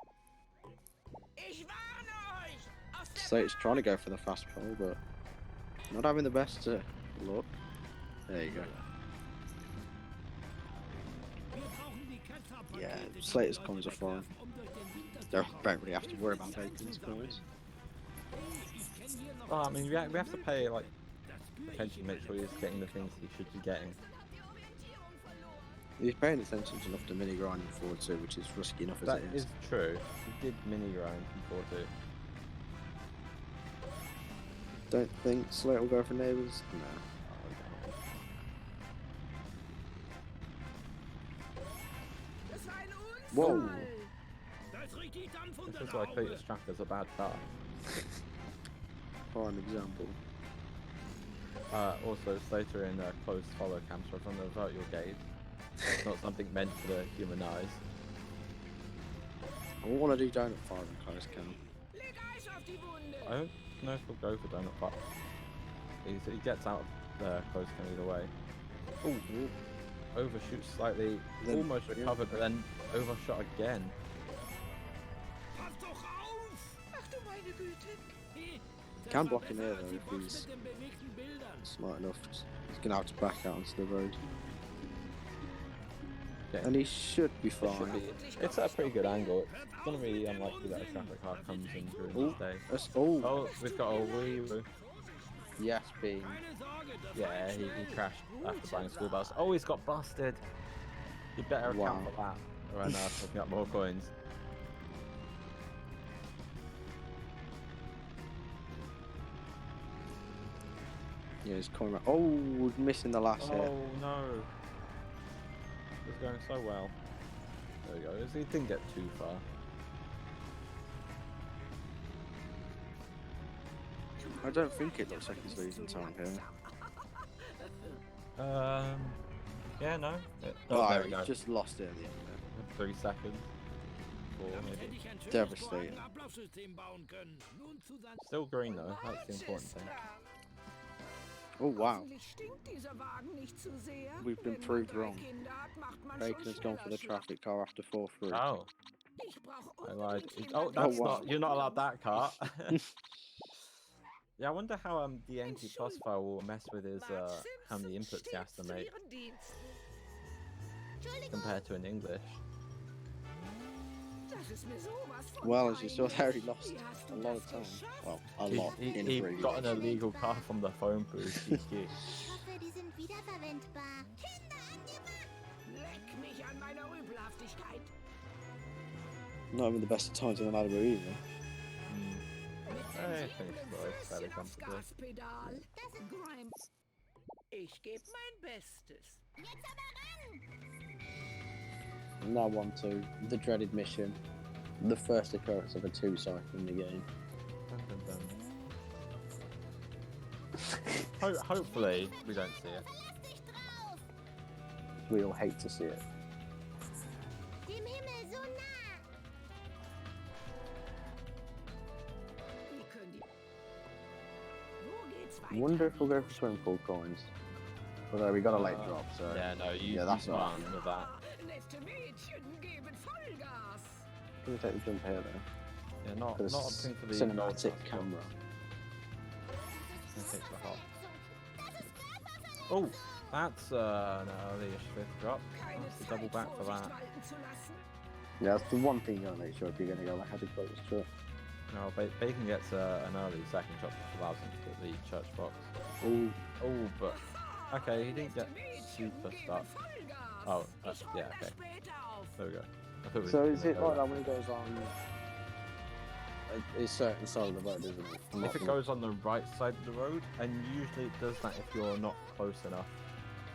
Ich warne euch! Aus der So it's trying to go for the fast pole, but not having the best luck. There you go. Yeah, Slater's coins are fine. Don't really have to worry about Bacon's coins. Well, I mean, we have to pay like attention to make sure he's getting the things he should be getting. He's paying attention enough to mini grind in 4-2, which is risky enough as That it is is. true. He did mini grind in 4-2. Don't think Slater will go for neighbours? No. Das war ein Whoa. Unfall! This is why Cletus Tracker's a bad car. Prime example. Also, Slater in close follow camps are trying to avert your gaze. It's not something meant for the human eyes. I want to do donut fire in close count. Leg Eis auf die Wunde! I don't know if he'll go for donut fire. He gets out of the close count either way. Ooh. Overshoots slightly, Then- almost recovered, but then overshot again. Ach du meine Güte! Can block him here though if he's smart enough. He's going to have to back out onto the road. Okay. And he should be It should fine. be. It's at a pretty good angle. It's gonna be unlikely that a traffic car comes in during this day. Oh, we've got a wee woo. Yes, Bean. Yeah, he crashed after buying a school bus. Oh, he's got busted. You better account Wow. for that. Right now, picking up more coins. Yeah, he's coming back. Oh, missing the last hit. Oh no. It was going so well. There we go. He didn't get too far. I don't think it looks like he's losing time here. Yeah, no. Oh, there we he go. just lost it at the end there. 3 seconds. 4 maybe. Devastating. Still green though. That's the important thing. Oh wow. Hoffentlich stinkt dieser Wagen nicht zu sehr. We've been Wenn man proved 3 wrong. Kinder hat, macht man Bacon schon has gone for the schneller traffic car after 4-3. Oh, Schluss. Ich brauch I lied. unbedingt Oh, jemanden, that's wow. not. You're not allowed that car. Yeah, I wonder how the NT Plus file will mess with his how many inputs he has to make compared to in English. Well, as you saw there, he lost a lot of time. Well, a lot in He really. got an illegal car from the phone booth. GG. Ich hoffe, die sind wiederverwendbar. Kinder, angemacht! Leck mich an meiner Übelhaftigkeit. Not having the best of times in the ladder either. I finished fairly Aufs comfortably. Gaspedal. Grimes. Ich gebe mein Bestes. Jetzt aber ran! And now on to the dreaded mission. The first occurrence of a 2-cycle in the game. Hopefully, we don't see it. Verlass dich drauf! We all hate to see it. Dem Himmel so nah! Wie können die... Wo geht's weiter? Wonder if we'll go for swim pool coins. Although we got a late drop, so Yeah, no, yeah, that's fine alright. with that. Nette Mädchen geben Vollgas. Gonna take the jump here though. Yeah, not For the opting for the cinematic gold plus, camera. but I'll take the hot. Oh, that's an early-ish 5th drop. Keine That's the Zeit, double back for Vorsicht that. walten zu lassen. Yeah, that's the one thing you gotta make sure if you're gonna go ahead of close to it. No, Bacon gets an early second shot, which allows him to get the church box. Ooh, Oh, but okay, he didn't get Nette Mädchen super geben stuck. Vollgas. Oh, Ich hol yeah, das okay. später auf. There we go. I thought we so were is gonna it go like that when it goes on a certain side of the road, isn't it? If it goes on the right side of the road, and usually it does that if you're not close enough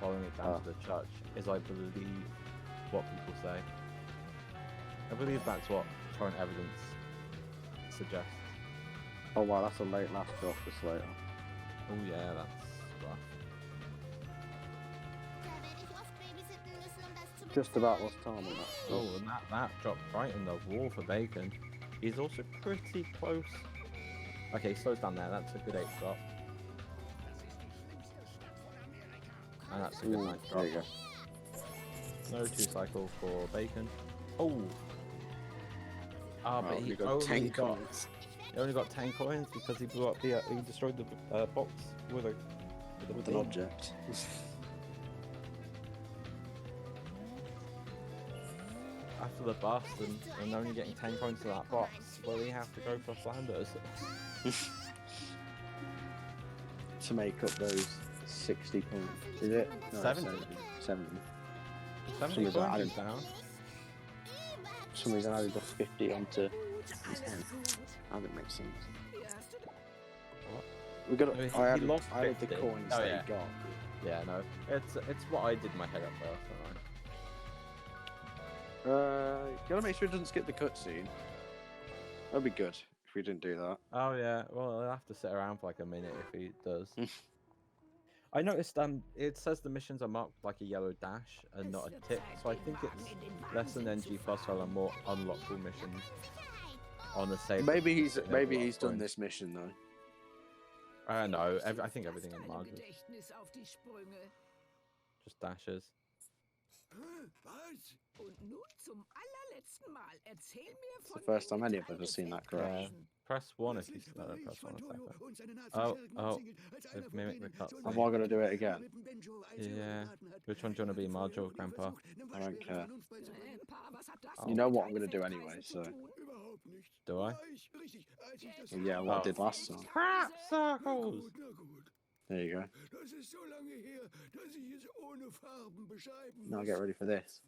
following it down to the church, is I believe what people say. I believe that's what current evidence suggests. Oh wow, that's a late last drop for Slater. Oh yeah, that's rough. Da werde ich oft babysitten müssen, um das zu Just about lost time on that. Oh, and that dropped right in the wall for Bacon. He's also pretty close. Okay, he slows down there. That's a good 8 drop. And that's a good 9 drop. There you go. No 2 cycle for Bacon. Oh! Ah, but Oh, he we got only 10 got coins. he only got 10 coins because he blew up the he destroyed the box with a With an object. After the bust and only getting 10 coins to that box, well, we have to go for Flanders. To make up those 60 points. Is it? No, 70. 70. 70 Some of that coins added- down. For some reason I added the 50 onto 10. That didn't make sense. What? We got. No, he I added, lost I added the 50. coins Oh, that yeah. he got. Yeah, no, it's what I did in my head at first. Gotta make sure it doesn't skip the cutscene. That'd be good if we didn't do that. Oh yeah, well I'll have to sit around for like a minute if he does. I noticed it says the missions are marked like a yellow dash and not a tick, so I think it's less than NG Fossil and more unlockable missions on the same. Maybe he's done this mission though. I don't know. I think everything in Mars is just dashes. It's the first time any of us have seen that crash. Yeah. Press 1 if you press 1 a second. Oh, they've mimicked the cutscene. Have I got to do it again? Yeah. Which one do you want to be, Marge or Grandpa? I don't care. Oh. You know what I'm going to do anyway, so. Do I? Well, yeah, what I did last time. Crap circles! There you go. Now get ready for this.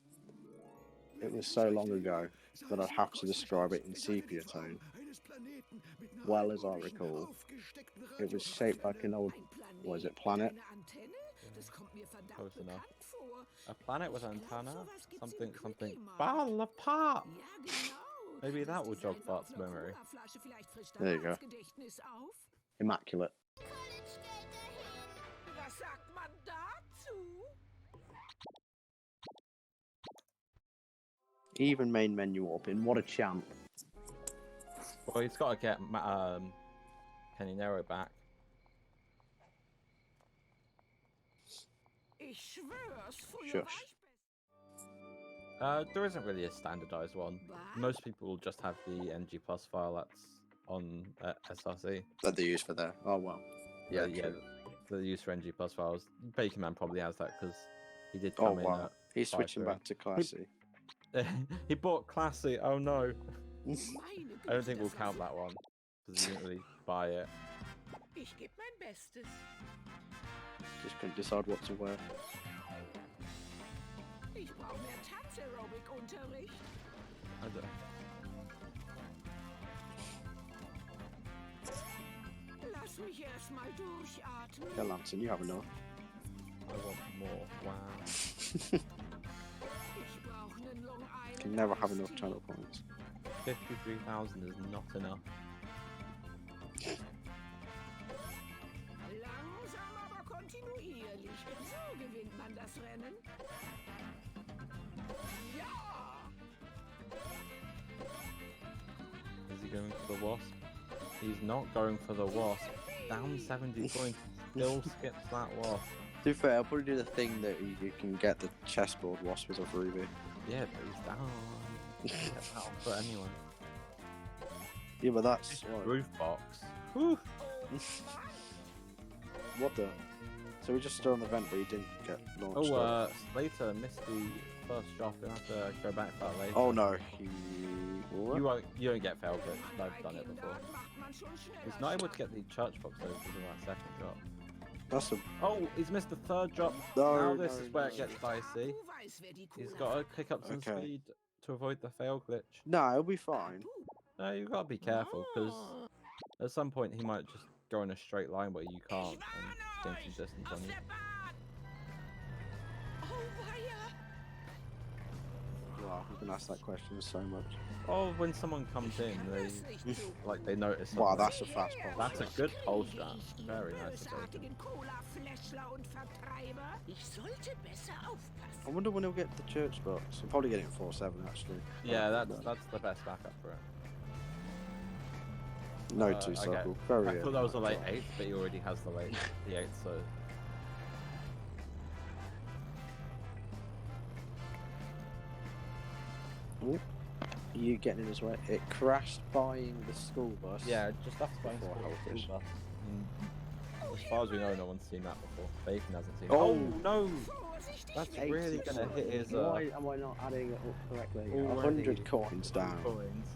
It was so long ago that I'd have to describe it in sepia tone. Well as I recall, it was shaped like an old, what is it, planet? Close enough. A planet with antenna? Something. Battle apart! Maybe that will jog Bart's memory. There you go. Immaculate. Was sagt man dazu? Even main menu open. What a champ. Well, he's got to get Kenny Nero back. Ich schwör's, früher Shush. war ich besser. There isn't really a standardized one. Most people will just have the NG Plus file that's on SRC. That they use for there. Oh well. Yeah, true. The use for NG Plus files. Baconman probably has that because he did Oh come in. wow. He's switching back to classy. He bought Classy. Oh no. Meine I don't think Güte, we'll das count that one because he didn't really buy it. Ich geb mein Bestes. Just couldn't decide what to wear. Ich brauche mehr Tanzaerobic-Unterricht. I don't. Lass mich erst mal durchatmen. Yeah, Lantern, you have enough. I want more. Wow. Ich brauche nen Long Island. Can never have enough channel points. 53,000 is not enough. Langsam, aber kontinuierlich. So gewinnt man das Rennen. Ja! Is he going for the wasp? He's not going for the wasp. Down 70 points. Still skips that wasp. To be fair, I'll probably do the thing that you can get the chessboard wasp as a freebie. Yeah, but he's down. Get that on for anyone. Yeah, but that's Roof box. Whew. what the. So we just stood on the vent, but he didn't get launched. Oh, Slater missed the first drop. You'll have to go back for that later. Oh no, he. You don't get failed glitch. I've done it before. He's not able to get the church box though because of that second drop. That's a. Oh, he's missed the third drop. No, Now this no, is where it no. gets dicey. He's got to pick up some Okay. speed to avoid the fail glitch. No, it'll be fine. No, you gotta be careful because at some point he might just go in a straight line where you can't and gain some distance on you. Oh, weia. Well, I've been asked that question so much. Oh, when someone comes in, they notice. Wow, suddenly. that's a fast pulse. That's a good pole strat. Very nice of Bacon. I wonder when he'll get the church box. He'll probably get it in 4-7 actually. Yeah, that's the best backup for it. No Okay. two-cycle. Very I thought that was a late early. 8th, but he already has the 8th, so... Ooh. You getting in his way? It crashed buying the school bus. Yeah, just after buying Before school Heritage. bus. As far as we know, no one's seen that before. Bacon hasn't seen it. Oh. No! That's really 80 gonna hit his... Why am I not adding it up correctly? already 100 coins down. Coins.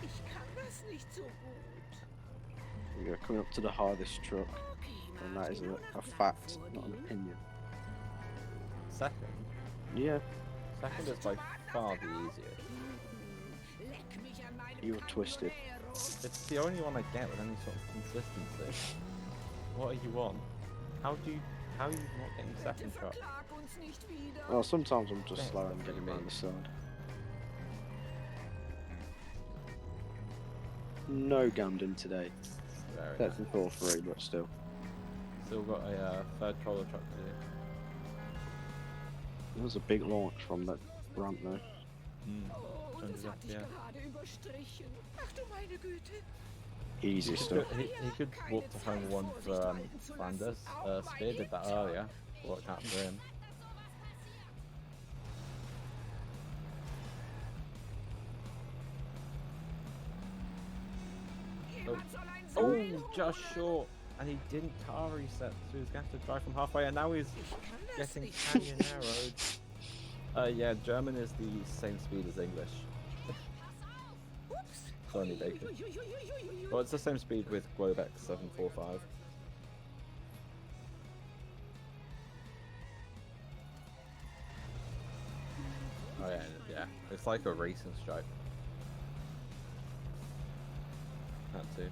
Ich kann das nicht so gut. You're coming up to the hardest truck, Okay, and that is Martin, a ohne fact, Platz not an wurden. opinion. Second? Yeah, Second is by far the easiest. Leck mich an meinem you were twisted. Camionero. It's the only one I get with any sort of consistency. What are you on? How are you not getting Bitte second shot? verklag uns nicht wieder. Well, sometimes I'm just Yeah, slow that's and what getting you around mean. the side. No Gamden today. Very That's nice. in 4-3, but still. Still got a third troller truck to do. It was a big launch from that ramp though. Oh, das Yeah. hatte ich gerade überstrichen. Ach du meine Güte. Easy He stuff. could walk to home one for Flanders. Spear did that earlier. Watch out for him. Jemand soll ein Oh, Seil just holen. short. And he didn't car reset, so he's going to have to drive from halfway, and now he's Ich kann das getting nicht. canyon arrowed. Yeah, German is the same speed as English. Ups. It's only Bacon. Ui, ui, ui, ui, ui, ui. Well, it's the same speed with Globex 745. Oh yeah. It's like a racing stripe. That too.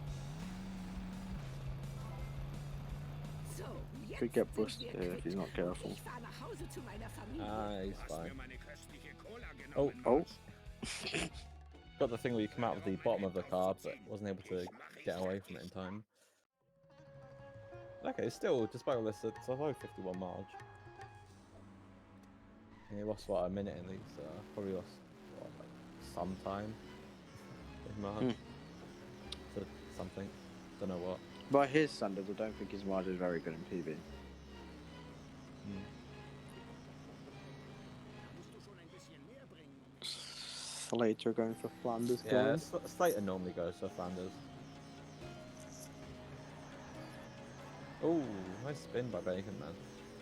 So, jetzt Could get sind busted wir here if he's not quitt. careful. Ich fahr nach Hause zu meiner Familie. Ah, he's Hast fine. mir meine köstliche Cola Oh, genommen. Oh, Got the thing where you come out of the bottom of the car, but wasn't able to get away from it in time. Okay, still, despite all this, it's a low 51 marge. And he lost, what, a minute in these? Probably lost, what, like, some time in marge. To something. Don't know what. by his standards, I don't think his margin is very good in PB. Slater going for Flanders. Yeah, guys. Slater normally goes for Flanders. Oh, nice spin by Bacon, man.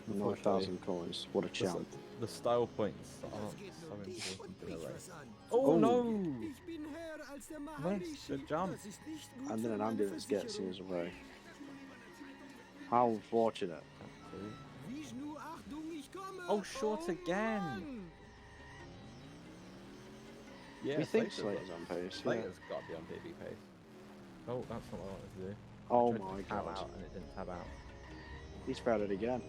Unfortunately, 9,000 coins. What a the, champ. the style points aren't geht so nur dich important und in a mich race. was an. Oh, Oh. no! Ich bin Herr als der Nice, Maharishi. good jump. Das ist nicht gut And then für an meine ambulance gets in Versicherung. his way. How unfortunate. Vishnu, Achtung, ich komme. Oh, short again. Mann. Yeah, We think Slater's Slater's on pace. Yeah. Slater's got to be on BB pace. Oh, that's not what I wanted to do. Oh I tried my to tab god. out and it didn't tab out. He's failed it again.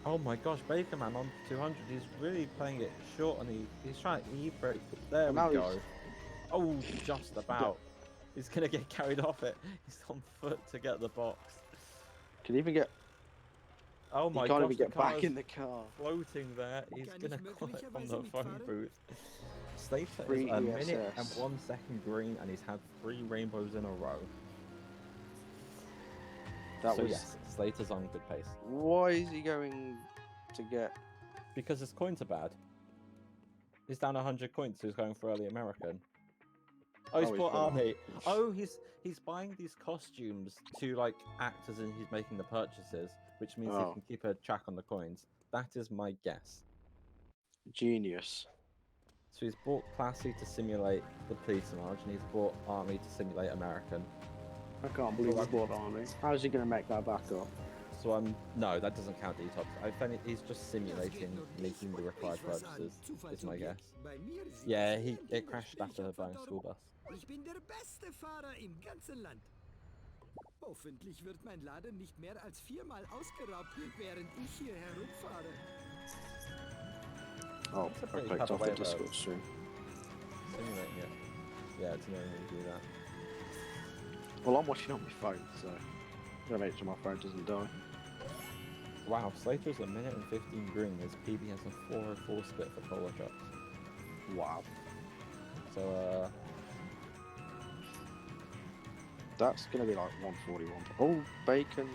Oh my gosh, Baker Man on 200. He's really playing it short and he's trying to e-brake. There And we now go. he's- Oh, just about. He's going to get carried off it. He's on foot to get the box. Can he even get? Oh He my can't gosh, even get the back car's in the car. floating there. He's Kann going to ich call it from möglicherweise the phone mitfahren? booth. Slater Free is a minute and ESS. 1 second green and he's had 3 rainbows in a row. That So was. yes, Slater's on good pace. Why is he going to get? Because his coins are bad. He's down 100 coins, so he's going for early American. Oh, he's Oh, he's bought bought- army. Oh, he's buying these costumes to like act as in he's making the purchases, which means Oh. he can keep a track on the coins. That is my guess. Genius. So he's bought Classy to simulate the police march, and he's bought Army to simulate American. I can't believe I bought Army. How's he going to make that back up? So no, that doesn't count detox. I think he's just simulating making the required purchases. Is my guess. Bei mir sieht Yeah, es it irgendwie crashed aus. after Ich hab buying school verdorben. bus. Ich bin der beste Fahrer im ganzen Land. Hoffentlich wird mein Laden nicht mehr als 4-mal ausgeraubt, während ich hier herumfahre. Oh, That's a I pretty clicked clever off way the of, Discord stream. Simulating it. Yeah, it's annoying when you do that. Well, I'm watching on my phone, so I'm gonna make sure my phone doesn't die. Wow, Slater's a minute and 15 green. His PB has a 404 split for polar shots. Wow. So, That's gonna be like 141. Oh, Bacon.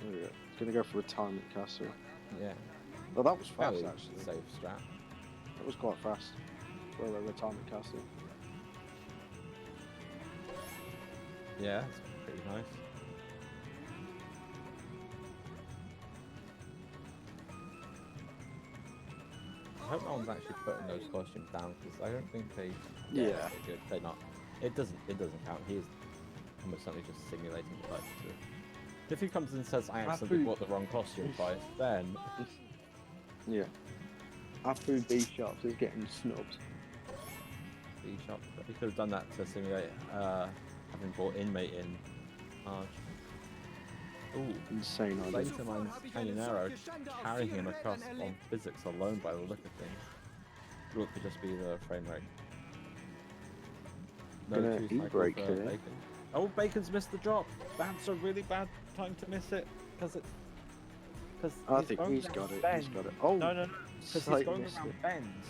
There we go. It's gonna go for retirement castle. yeah. Well, that was fast Fairly actually. safe strat. That was quite fast. For a retirement castle. Yeah, it's pretty nice. I hope no one's actually putting those costumes down because I don't think they. Yeah. They're not. It doesn't count. He is almost certainly just simulating the fight. If he comes and says, "I accidentally bought the wrong costume twice," then Yeah. Afu B Shops is getting snubbed. B shop. He could have done that to simulate having bought inmate in March. Ooh. Insane idea. Baconman's Canyonero carrying him across on physics alone by the look of things. Look, could just be the frame rate. Gonna two e-brake cycles for here. Bacon. Oh, Bacon's missed the drop. That's a really bad time to miss it because I think he's got it. He's got it. Oh, No. Because he's slightly going missed around it. bends,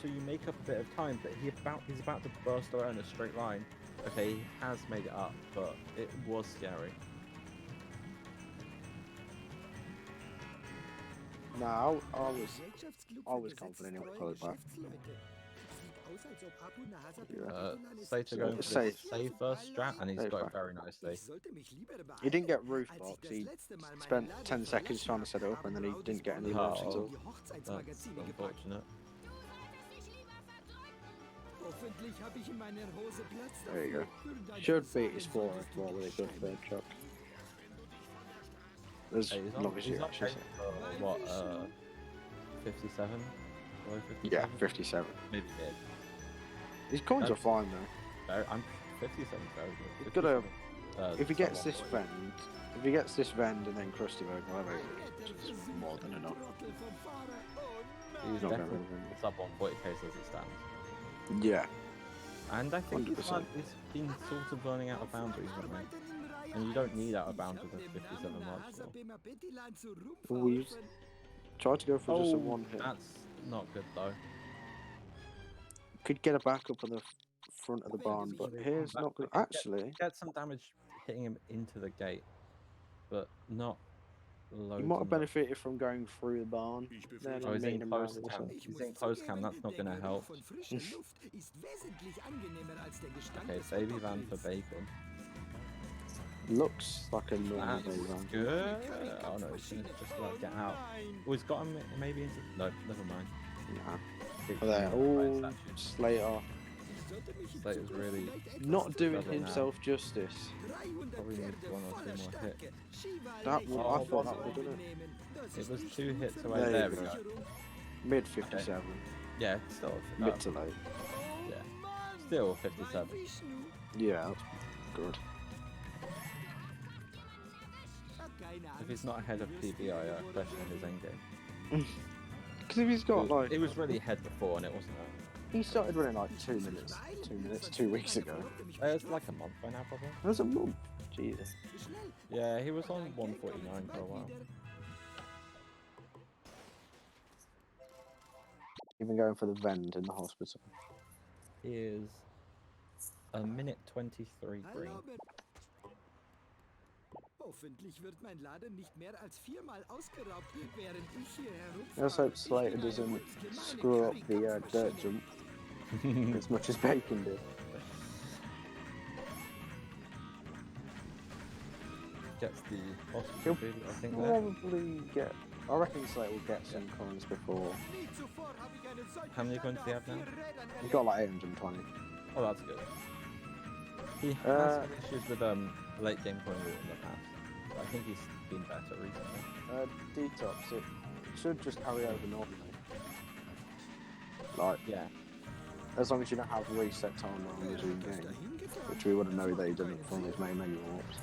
so you make up a bit of time. But he's about to burst around a straight line. Okay, he has made it up, but it was scary. No, I was confident he would pull it back. Slater going for the safer strat, and he's got it very nicely. He didn't get roof box. He spent 10 seconds trying to set it up, and then he didn't get any roofs at all. That's unfortunate. There you go. Should beat his 4 as well with a good third truck. As Hey, long as he's you on actually pace say. for, what, 57? Below 57? Yeah, 57. Maybe mid. His coins are That's- fine though. I'm 57 very good. He's gotta- 57, If he gets so this what? vend, and then Krusty Burger, whatever, it's more than enough. He's not definitely gonna- sub 140k as it stands. Yeah. And I think he's 100%. been sort of running out of boundaries, haven't he? And you don't need out of boundaries at 57 marks. Oh, he's tried to go for just a one hit. That's not good though. Could get a backup on the front of the barn, but here's not good. Actually, Get some damage hitting him into the gate, but not loads. he might have on the- benefited from going through the barn. Then Oh, he's meeting in him close round with cam. the He's in close cam. That's not gonna help. Okay, baby van for Bacon. Looks like a normal That's baby van. good. Oh no, he's gonna just about get out. Oh, he's got him maybe into. No, never mind. Nah. It's Oh, there. not Oh, right, actually. Slater. Slater's really Not doing Struggling now. himself justice. probably needs one or two more hits. That would, Oh, I thought that would have done it. It was 2 hits away. There There you we go. go. Mid 57. Yeah, still. Mid to late. Yeah, still 57. Yeah, that's good. If he's not ahead of PB, I question his endgame. Because if he's got like, It was really ahead before, and it wasn't. he started running like 2 minutes. 2 weeks ago. It's like a month by now, probably. That was a month. Jesus. Yeah, he was on 149 for a while. Even going for the vend in the hospital. He is a minute 23 green. Hoffentlich wird mein Laden nicht mehr als 4-mal ausgeraubt, während ich hier Let's hope Slater doesn't screw up the dirt jump as much as Bacon did. Gets the hospital He'll food, I think. There. Probably get. I reckon Slater will get some coins before. How many coins do you have now? He's got like 820. Oh, that's good. He has had issues with late game coin route in the past, but I think he's been better recently. Detox, it should just carry over normally. Like, Yeah. as long as you don't have reset time on the game. which we wouldn't know that he didn't from his main menu warps.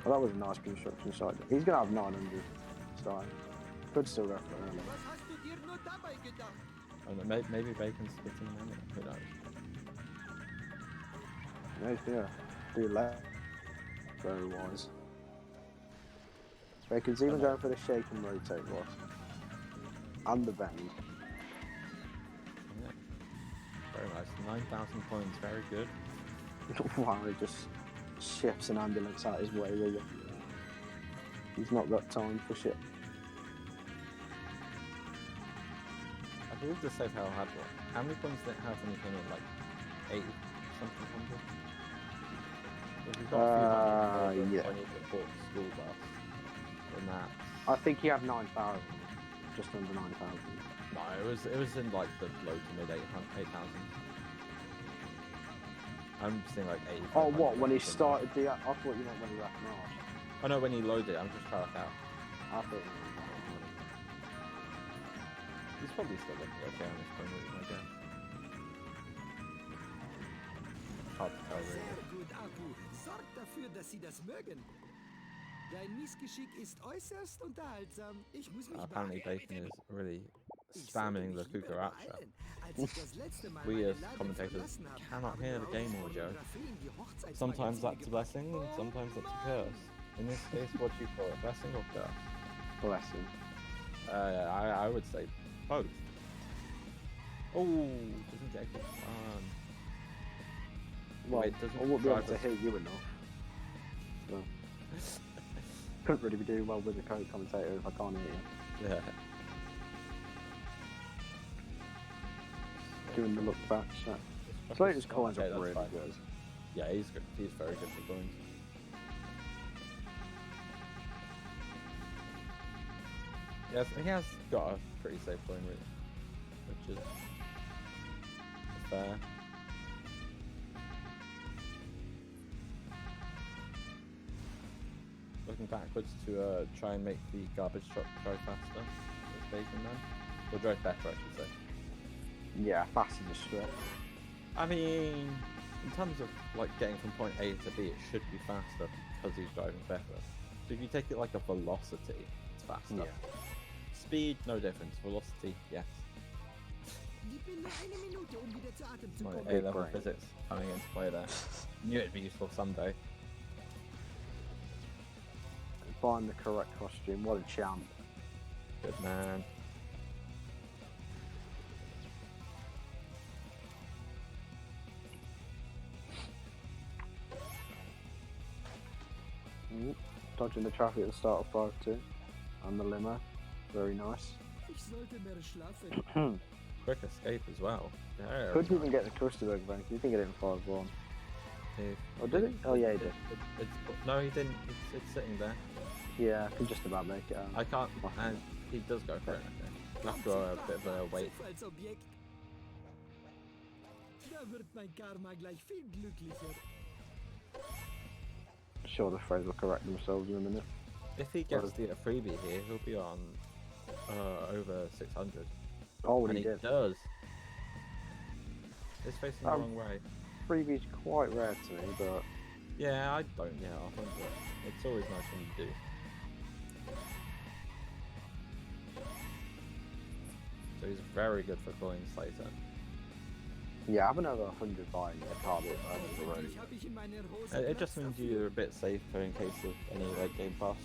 Well, that was a nice construction site. He's going to have 900 starting. Could still go for early. Oh, no, maybe Bacon's splitting them. Who knows? Yeah, he's going to do left. Very wise. Bacon's even going for the shake and rotate boss. And the bend. Yeah. Very nice. 9,000 points. Very good. Wow, he just shifts an ambulance out his way, really. He's not got time for shit. I believe the safe hell had what? How many points did it have when it came in? Like 80 something hundred? If we've got a few hundred more yeah. than 20 that bought the school bus, then that. I think he had 9,000. Just under 9,000. No, it was in like the low to mid 8,000. I'm seeing like 80. Oh, what? When he started the... I thought you meant when he left March. Oh no, when he loaded it, I'm just trying to work out. I thought He's probably still looking okay on this point, I guess. Hard to tell really. Sehr gut, Akku. Sorgt dafür, dass Sie das mögen. Dein Missgeschick ist äußerst unterhaltsam. Ich muss mich Apparently Bacon is really Ich sollte spamming the mich lieber Cucaracha. beeilen. Als ich das letzte Mal We meinen as Laden commentators verlassen habe, cannot haben hear wir the game uns audio. Fotografien die Hochzeitsmagazine Sometimes that's a gebracht. blessing, and sometimes that's a curse. In this case, what do you call it? Blessing or curse? blessing. I would say both. Oh, doesn't get good fun. Well, Wait, doesn't I won't be able to drive us- hear you enough. So, couldn't really be doing well with the commentator if I can't hear you. Yeah. Doing the look back shot. Especially Slater's Scott. coins Okay, are that's really fine. good. Yeah, he's good. He's very good for coins. Yes, he has got a pretty safe coin rate, which is fair. Looking backwards to try and make the garbage truck drive faster. With Baconman. Or drive better, I should say. Yeah, fast as a strip. I mean, in terms of like getting from point A to B, it should be faster because he's driving better. So if you take it like a velocity, it's faster. Yeah. Speed, no difference. Velocity, yes. Gib mir nur eine Minute, wieder zu Atem zu My kommen. A-level brain. physics coming into play there. Knew it'd be useful someday. Find the correct costume. What a champ. Good man. Dodging the traffic at the start of 5-2. And the limo. Very nice. Ich sollte mehr schlafen. Quick escape as well. Yeah, Could even get the Kusterberg bank. You can get it in 5-1. He- Oh, did he? Oh, yeah, he did. No, he didn't. It's sitting there. Yeah, I can just about make it out. I can't. And he does go for it, I think. After a bit of a wait. Zufallsobjekt. Da wird mein Karma gleich viel glücklicher. Sure, the phrase will correct themselves in a minute. If he gets the freebie here, he'll be on over 600. Oh, And he did. does. It's facing the Um, wrong way. Freebie's quite rare to me, but Yeah, I don't. Yeah, 100. It's always nice when you do. So he's very good for calling Slater. yeah, I haven't over 100 buying a card over the road. Dich hab ich in meiner Hose It Platz just means dafür. you're a bit safer in case of any late game busts.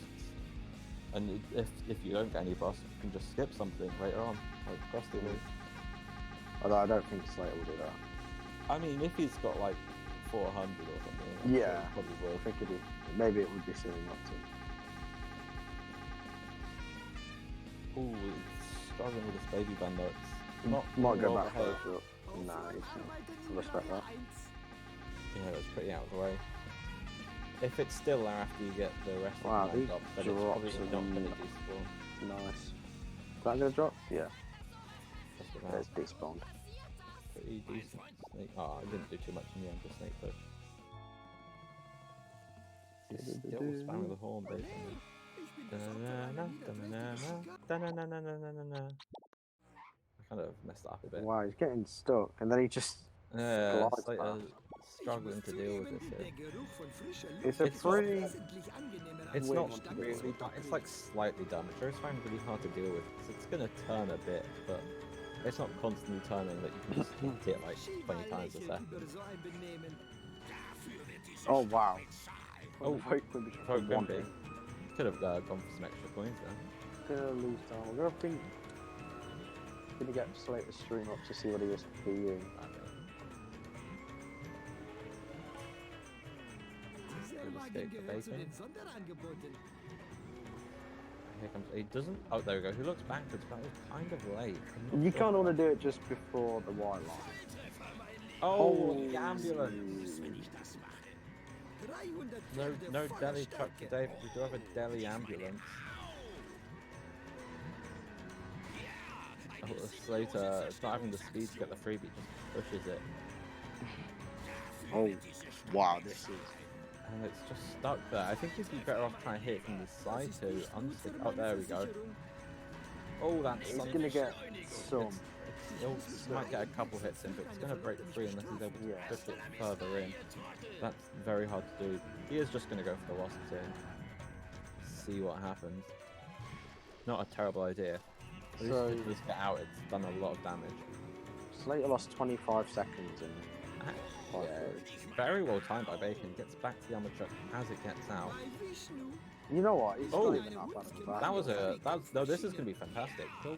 And if you don't get any busts, you can just skip something later on, like Krusty Lou. Although I don't think Slater will do that. I mean, if he's got like 400 or something, I'm sure Yeah. he probably I will. think maybe it would be silly not to. Ooh, it's struggling with this baby band though. It's not Might go well back behaved. closer up. Nah, he's not. Respect that. Yeah, it's pretty out of the way. If it's still there after you get the rest Wow, of the these lined up, then it's probably drops not are going to despawn. Nice. Is that gonna drop? Yeah, Just there's about. despawned. Pretty decent. Snake. Oh, I didn't do too much in the end for Snake though. He's still spamming the horn, basically. Ich bin besorgt, aber leider trägt die Schicker. I kind of messed that up a bit. Wow, he's getting stuck, and then he just Yeah, glide Slater path. struggling to deal with this here. It's a It's pretty. It's Weird not one to deal really, it's like slightly damaged. I just find it really hard to deal with because it's gonna turn a bit, but it's not constantly turning that you can just hit it like 20 times a second. Oh wow. Oh, Vote Vote one Grimby. hit. Could have gone for some extra coins there. Gonna lose time. We're gonna think. Gonna get Slater stream up to see what he is for you. Good escape for Bacon. Here comes. He doesn't. Oh, there we go. He looks backwards, but it was kind of late. You kind of want to do it just before the white line. Oh, the ambulance! No deli truck today, but we do have a deli ambulance. Oh, Slater, it's not having the speed to get the freebie, just pushes it. Oh, wow, this is. And it's just stuck there. I think he'd be better off trying to hit it from the side to unstick. Oh, there we go. Oh, that's He's gonna get some. He might get a couple hits in, but it's going to break free unless he's able to push it further in. That's very hard to do. He is just going to go for the wasp here. See what happens. Not a terrible idea. At least if it does get out, it's done a lot of damage. Slater lost 25 seconds in. Yeah, very well timed by Bacon. Gets back to the armor truck as it gets out. You know what? It's Oh, not even that bad of a back. that was a. No, this is going to be fantastic. He'll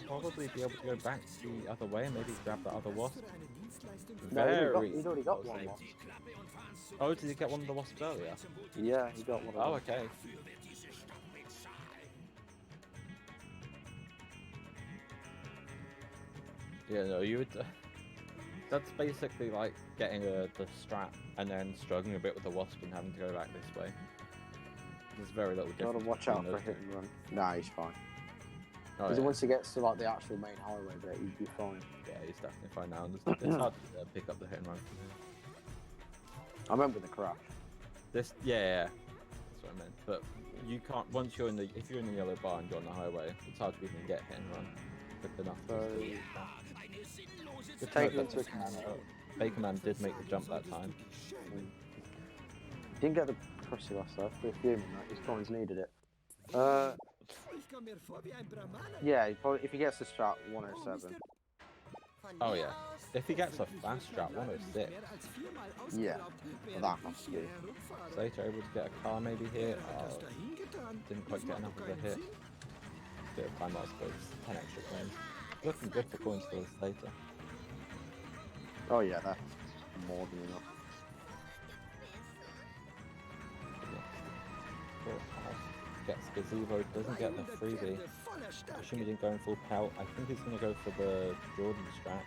probably be able to go back the other way and maybe grab the other wasp. No, he's already got one wasp. Oh, did he get one of the wasps earlier? Yeah, he got one of Oh, them. okay. Yeah, no, you would. That's basically like getting the strap and then struggling a bit with the wasp and having to go back this way. There's very little difference. Gotta watch out between for a those hit two. and run. Nah, he's fine. Oh, Because yeah. once he gets to like the actual main highway bit, he'd be fine. Yeah, he's definitely fine now. And it's hard to pick up the hit and run from here. I remember the crash. This, yeah, that's what I meant. But you can't once you're in the if you're in the yellow bar and you're on the highway, it's hard to even get hit and run quick enough. So, take into account. Baconman did make the jump that time. Didn't get the crossy last though. We're fuming that his coins needed it. Yeah, if he gets the strap 107. Oh yeah, if he gets a fast strap 106. Yeah, well, that must be. Slater able to get a car maybe here. Oh, didn't quite get enough of a hit. Bit of time, I suppose. 10 extra coins. Looking good for coins for Slater. Oh yeah, that's more than enough. Gets gazebo, doesn't get the freebie. I assume he didn't go in full pelt. I think he's going to go for the Jordan strap.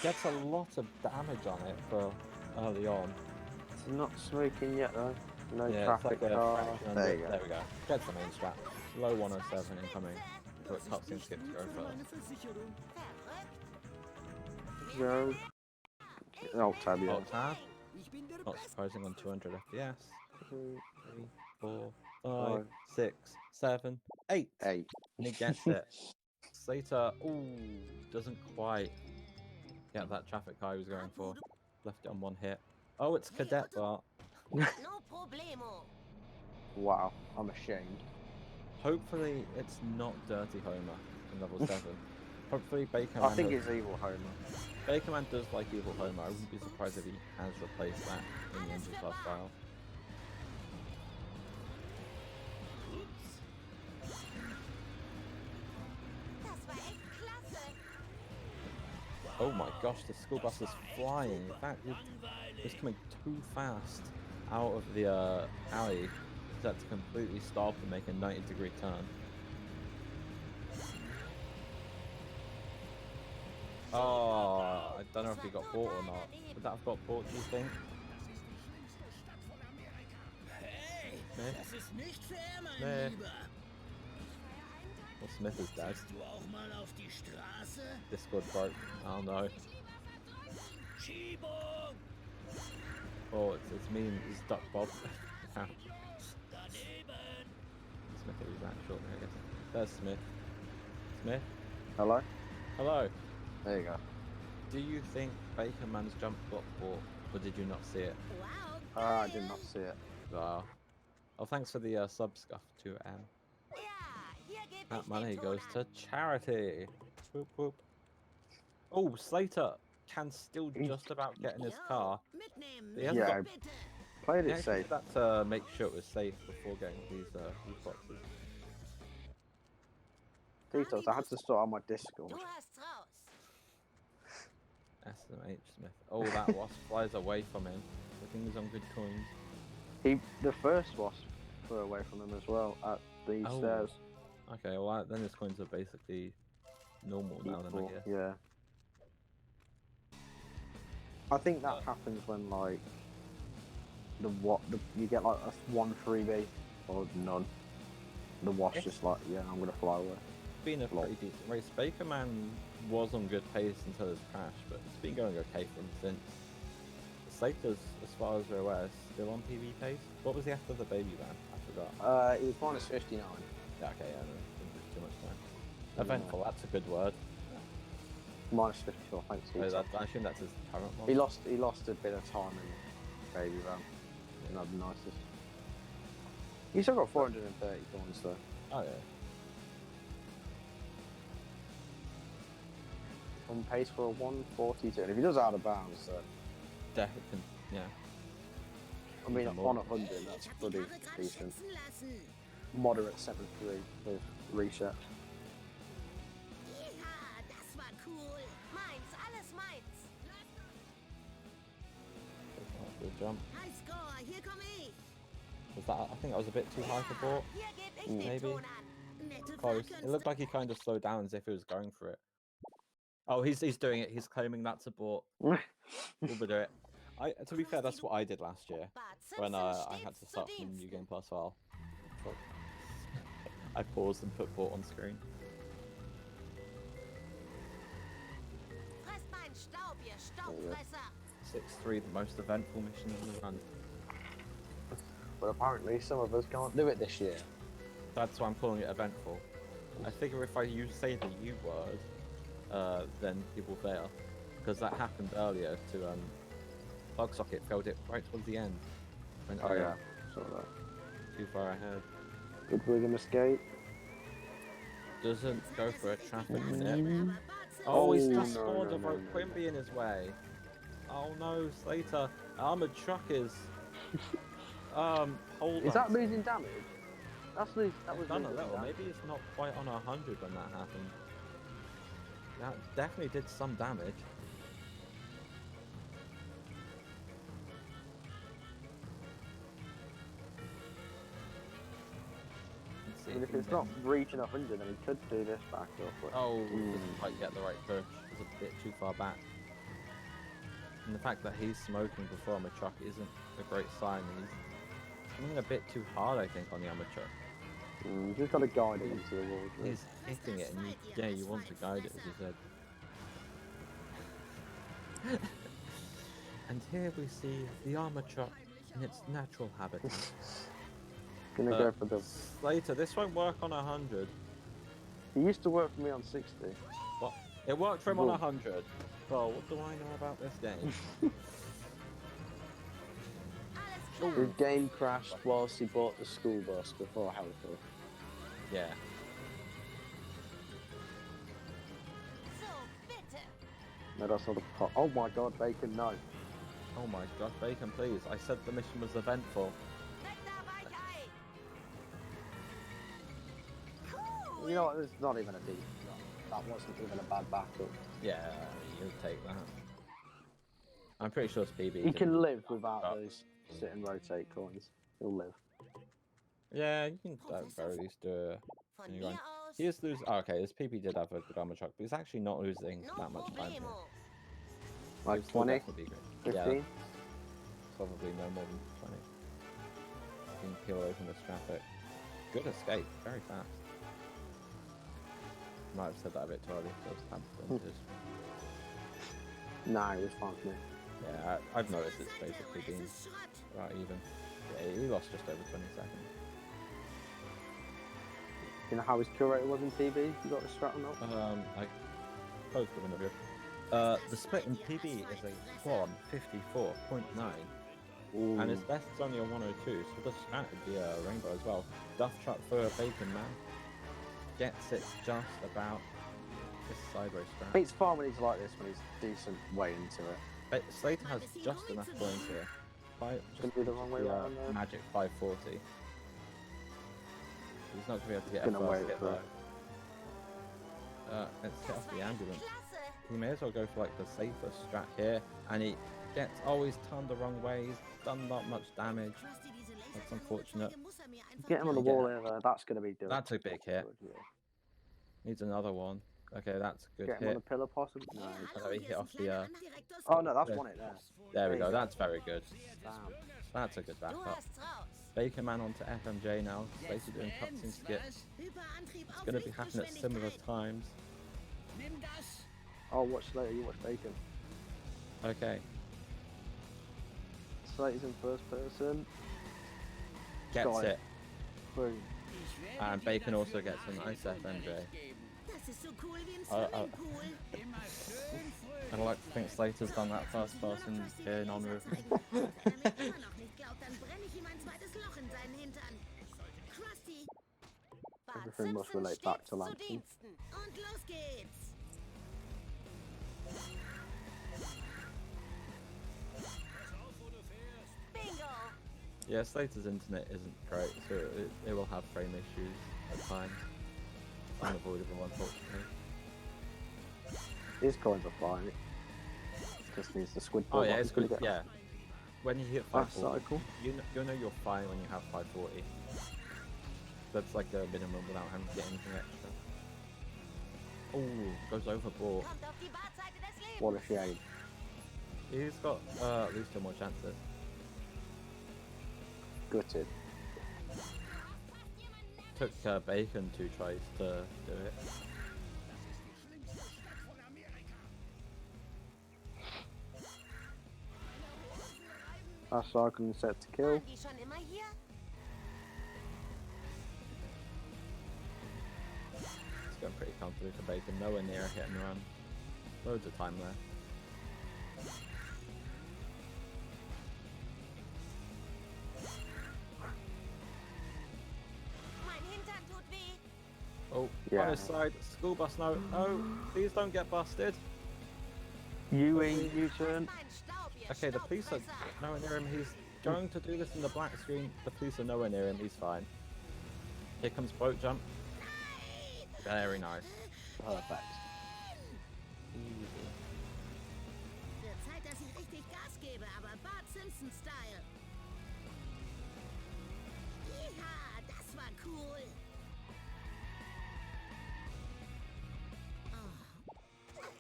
Gets a lot of damage on it for early on. It's not smoking yet though. No Yeah, traffic it's like a car. fraction under. There you go. There we go. Gets the main strap. Low 107 incoming. So it cuts and skips go first. Go. Oh, tab, yeah. Alt tab. Not surprising on 200 FPS. 2, 3, 4, 5, 6, 7, 8. 8. And he gets it. Slater, ooh, doesn't quite get that traffic car he was going for. Left it on one hit. Oh, it's Cadet Bart. No problemo. Wow, I'm ashamed. Hopefully it's not Dirty Homer in level 7. Hopefully Baconman. I think it's Evil Homer. Baconman does like Evil Homer. I wouldn't be surprised if he has replaced that in the engine class style. Das war echt klasse. Oh my gosh, the school bus is flying. In fact, it's coming too fast out of the alley. That to completely stop and make a 90-degree turn. Oh, I don't know if he got bought or not. Would that have got bought, do you think? Smith? Das ist nicht fair, mein Nee. Lieber. Well, Smith is dead. Du auch mal auf die Straße? Discord broke. Oh no. Schiebung! Oh, it's me and it's Duck Bob. Ow. Daneben! Smith will be back shortly, I guess. There's Smith. Smith? Hello? Hello. There you go. Do you think Baconman's jump got bought, or did you not see it? Wow. I did not see it. Oh, thanks for the sub scuff to Ja, hier gebe That ich money den Ton goes to an. charity. Whoop whoop. Oh, Slater can still He's- just about get in his Jo, car. mitnehmen, He hasn't Yeah. got. bitte. Played He it actually safe. did that to make sure it was safe before getting these boxes. Details. I had to sort out my Discord. Du hast raus. SMH Smith. Oh, that wasp flies away from him. The thing's on good coins. The first wasp flew away from him as well at the Oh. stairs. Okay, well then his coins are basically normal now. Then I Equal, guess. yeah. I think that happens when like you get like a 1 freebie or none. The wasp Yes. just like, yeah, I'm gonna fly away. It's been a pretty decent race. Bakerman was on good pace until his crash, but it's been going okay for him since. Slater's, as far as we're aware, is still on PB pace. What was he after the baby ban? I forgot. He was minus 59. Yeah, okay, yeah, no, didn't lose too much time. Eventful, that's a good word. Minus 54, thanks. So Detail. I assume that's his current one. He lost a bit of time in baby run. Not the nicest. He's still got 430 points though. Oh yeah. On pace for a 142. And if he does out of bounds, Definitely, yeah. I mean, Even more. on 100, that's Ich hab die pretty Karre grad decent. schätzen lassen. Moderate 7-3 with reset. Ja, das war cool. Meins, alles meins. Good jump. Highscore, hier komme ich. Was that? I think that was a bit too high for Bort. Hier gebe ich den Maybe. Ton an. Nette Close. It Fahrkünste. looked like he kind of slowed down as if he was going for it. Oh, he's doing it. He's claiming that's a Bort. We'll do it. To be fair, that's what I did last year Bad when Simpson I had stets to zu start from New Diensten. Game Plus file. I paused and put Bort on screen. Fresst meinen Staub, ihr Staubfresser. 6-3, the most eventful mission in the run. But apparently some of us can't do it this year. That's why I'm calling it eventful. I figure if I say the U word, then people fail. Because that happened earlier to Bugsocket failed it right towards the end. Went Oh yeah, saw that. too far ahead. Good Wiggum escape. Doesn't go for a traffic nip. Aber Bad Oh, he's Oh, just no, spawned no, a no, rope no, Quimby in his way. Oh no, Slater. Armored truck is hold Is on. that losing damage? That was Done a losing little. damage. Maybe it's not quite on 100 when that happened. That definitely did some damage. Let's see I mean, if if he it's can- not reaching 100, then he could do this back up. But Oh, doesn't quite get the right push. It's a bit too far back. And the fact that he's smoking before armored truck isn't a great sign. He's coming a bit too hard, I think, on the armored truck. you just got to guide it into the wall. really. He's hitting it, and you want to guide it, as you said. And here we see the armored truck in its natural habitat. Gonna go for the. Slater, this won't work on 100. He used to work for me on 60. What? It worked for him on Boom. 100. Well, what do I know about this game? Alles klar. His game crashed whilst he bought the school bus before Helico. Yeah. So, bitte. No, that's not the pot. Oh my god, Bacon, no. Oh my god, Bacon, please. I said the mission was eventful. Weg da, Weichei. Cool. You know what? It's not even a deep. That wasn't even a bad backup. Yeah, you'll take that. I'm pretty sure it's PB. He didn't- can live without Oh. those sit and rotate coins. He'll live. Yeah, you can at very least do it. Von You're mir going- aus. He is losing. Oh, okay, his PP did have a good armor truck, but he's actually not losing No that much time. Here. problemo. Like He'll still 20, definitely be great. 15? Yeah, probably no more than 20. You can peel away from this traffic. Good escape, very fast. Might have said that a bit too early. Those consequences. Nah, it was fine for me. Yeah, I've noticed it's basically Es been ist Schrott. about even. Yeah, he lost just over 20 seconds. You know how his curator was in PB? You got the strat or not? close to win the video. The split in PB is a Swan 54.9. And his best is only a 102, so the strat would be a rainbow as well. Duff truck for a Bacon Man. Gets it just about this sideways strat. It's fine when he's like this, when he's decent way into it. But Slater has just enough points here. Just do the wrong way around there. Magic 540. He's not going to be able to get Gonna a wait first hit for it. though. Let's get off the ambulance. He may as well go for like the safer strat here, and he gets always turned the wrong way. He's done not much damage. That's unfortunate. Get him on the wall here, though. That's going to be good. That's a big hit. Yeah. Needs another one. Okay, that's a good Get him on hit. the pillar, possibly? No. He hit off the. Oh, no, that's one hit there. There we There go. you go. That's very good. Damn. That's a good backup. Bacon Man onto FMJ now. Slater doing cutscene skips. It's going to be happening at similar times. Oh, watch Slater, you watch Bacon. Okay. Slater's in first person. Gets Got it. Boom. And Bacon also gets a nice FMJ. I'd like to think Slater's done that first person in honor of me. Everything must relate back to Lansing. Yeah, Slater's internet isn't great, so it will have frame issues at times. Unavoidable, unfortunately. His coins are fine. It just needs the squid ball. Oh yeah, it's good. Yeah. When you hit That's 540, cool. you know you're fine when you have 540. That's like the minimum without having to get anything extra. Oh, goes overboard. What a shame. He's got at least 2 more chances. Gutted. Took Bacon 2 tries to do it. That's Sargon set to kill. It's going pretty comfortably for Bacon. Nowhere near a hit and run. Loads of time there. Oh, Yeah. on his side, school bus no. Oh, please don't get busted. U-turn. Okay, the police are nowhere near him. He's going to do this in the black screen. The police are nowhere near him. He's fine. Here comes boat jump. Very nice. Perfect. Easy.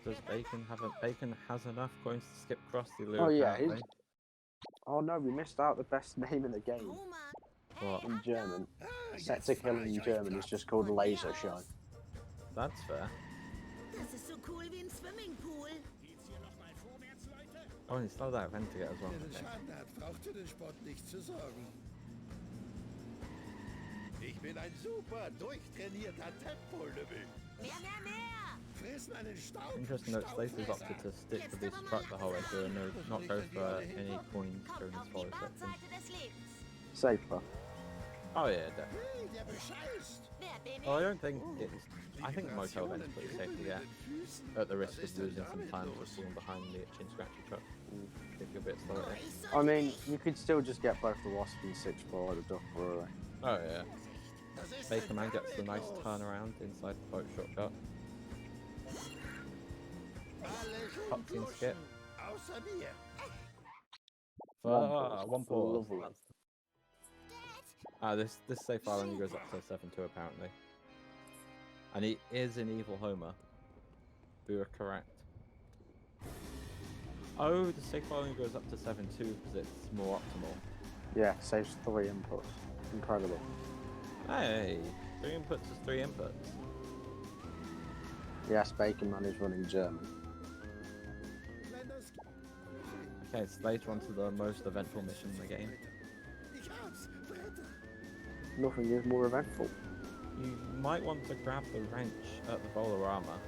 Does Bacon have a Bacon has enough coins to skip across the loop? Oh yeah, apparently. oh no, we missed out the best name in the game What? in German. Set to kill in German is just called Laser Show. That's fair. Oh, and he still that event to get as well. Wer den Okay. Schaden hat, braucht für den Sport nicht zu sorgen. Ich bin ein super durchtrainierter Tempo-Lümmel. Fressen einen Staub. Interesting that Slater's opted to stick with this truck the whole way through and not go for any coins during this follow section. Safer. Oh yeah, definitely. Hey, der bescheißt. Well, I don't think it's. I think moto events are pretty safe to get at the risk of losing some time or falling behind the itchy and scratchy truck. If you're a bit slow at it. I mean, you could still just get both the Wasp and 6-4 the Duck Brewery. Oh yeah. Baconman gets the nice turnaround inside the boat shortcut. Cutscene skip. Außer mir. One pause. Lovely. This safe file only goes up to 7-2 apparently. And he is an evil Homer. We were correct. Oh, the safe file only goes up to 7-2 because it's more optimal. Yeah, saves 3 inputs. Incredible. Hey, 3 inputs is 3 inputs. Yes, Baconman is running German. Okay, it's later on to the most eventful mission in the game. Ich hab's. Weiter. Nothing is more eventful. You might want to grab the wrench at the bowler armor.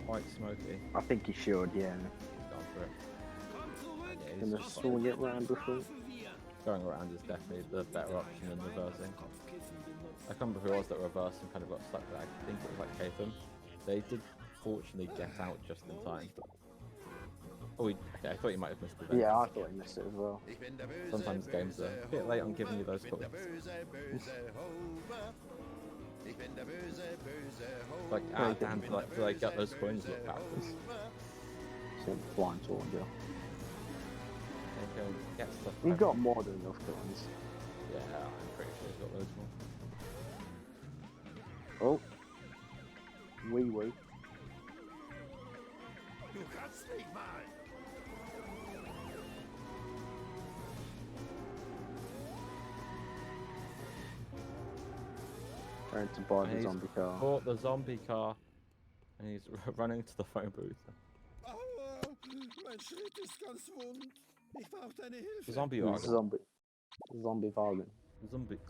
quite smoky. I think he should, yeah. He's gone for it. Yeah, he's Gonna just swing it round before. going around is definitely the better option than reversing. I can't remember who it was that reversed and kind of got stuck there. I think it was like Catham. They did fortunately get out just in time. Oh, okay, I thought you might have missed the event. Yeah, I thought he missed it as well. Sometimes games are a bit late on giving you those coins. Like, damn, do I get those coins? Look backwards. So blind to one, Get stuff He back. got more than enough coins. Yeah, I'm pretty sure he's got loads more. Oh. Wee wee. Du kannst mich mal. Trying to buy the He's zombie car. Bought the zombie car, and he's running to the phone booth. Aua, mein Schritt ist ganz wund. Ich brauche deine Hilfe. The zombie wagon. Zombie Wagon.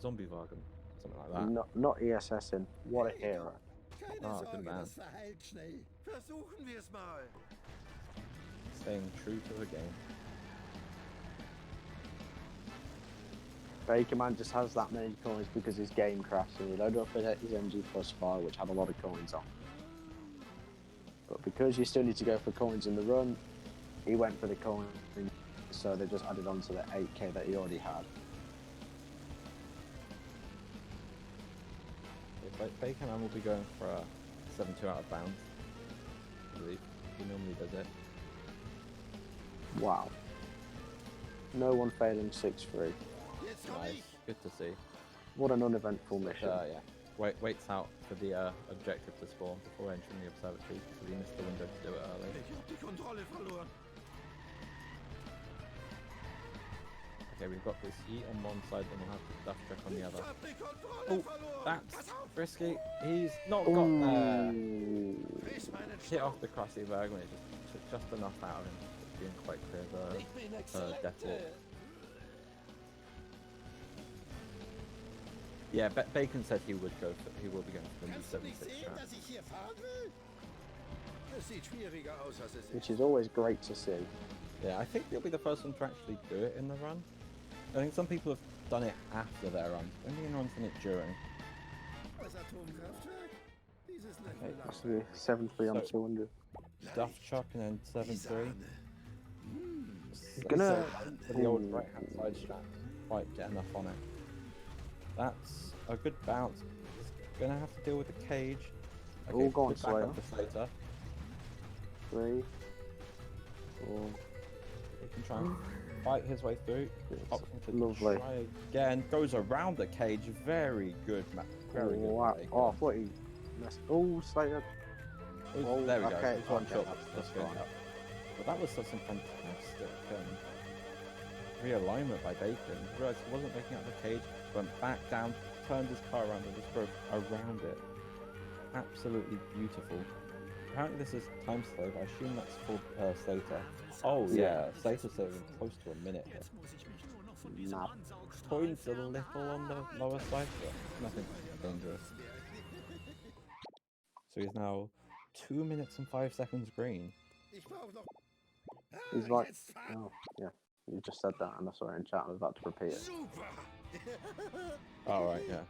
Zombie wagon. Something like that. Not ESSing. What a hero. Keine Ah, good Sorge, man. das verheilt schnell. Versuchen wir es mal. Staying true to the game. Baconman just has that many coins because his game crashed and he loaded up his MG Plus Fire, which had a lot of coins on. But because you still need to go for coins in the run, he went for the coin, so they just added on to the 8k that he already had. Baconman will be going for a 7-2 out of bounds. I believe he normally does it. Wow. No one failing 6-3. Jetzt komm Nice, ich. good to see. What an uneventful mission. Yeah. Waits out for the objective to spawn before entering the observatory because he missed the window to do it early. Ich hab die Kontrolle verloren. Okay, we've got this heat on one side and we'll have the duff truck on the Ich other. hab die Kontrolle Oh, verloren. that's Pass auf. risky. He's not got there. Ooh. Friss meinen Hit off Staub. the crusty bag when it just took just enough out of him. Being quite clear Ich bin death exzellent. walk. Yeah, Bacon said he will be going for the Kannst du nicht 76 sehen, trap. dass ich hier fahren will? Es sieht schwieriger aus, als es Which ist. is always great to see. Yeah, I think he'll be the first one to actually do it in the run. I think some people have done it after their run. I don't think anyone's done it during. Das Atomkraftwerk? Dieses Okay, Level That's the 7-3 on So- 200. Duff chuck and then 7-3. Gonna- For the old right hand side strap, quite get enough on it. That's a good bounce. He's gonna have to deal with the cage. Oh, go on, good back up to Slater. 3, 4. He can try and fight his way through. Option to Lovely. try again. Goes around the cage. Very good, very good. Wow. Bacon. Oh, I thought he messed. Oh, Slater. Oh, There we go. okay, He's one okay, shot. that's good. fine. But that was such some fantastic realignment by Bacon. He realised he wasn't making out the cage, went back down, turned his car around and just drove around it. Absolutely beautiful. Apparently this is time slave. I assume that's for Slater. Oh yeah, Slater's saving close to a minute here. Nah. Points a little on the lower side, but nothing dangerous. So he's now 2 minutes and 5 seconds green. Ich brauch noch. Ah, He's like, jetzt fahr. oh, yeah. You just said that and I saw it in chat. I was about to repeat it. Super. Oh right, yeah.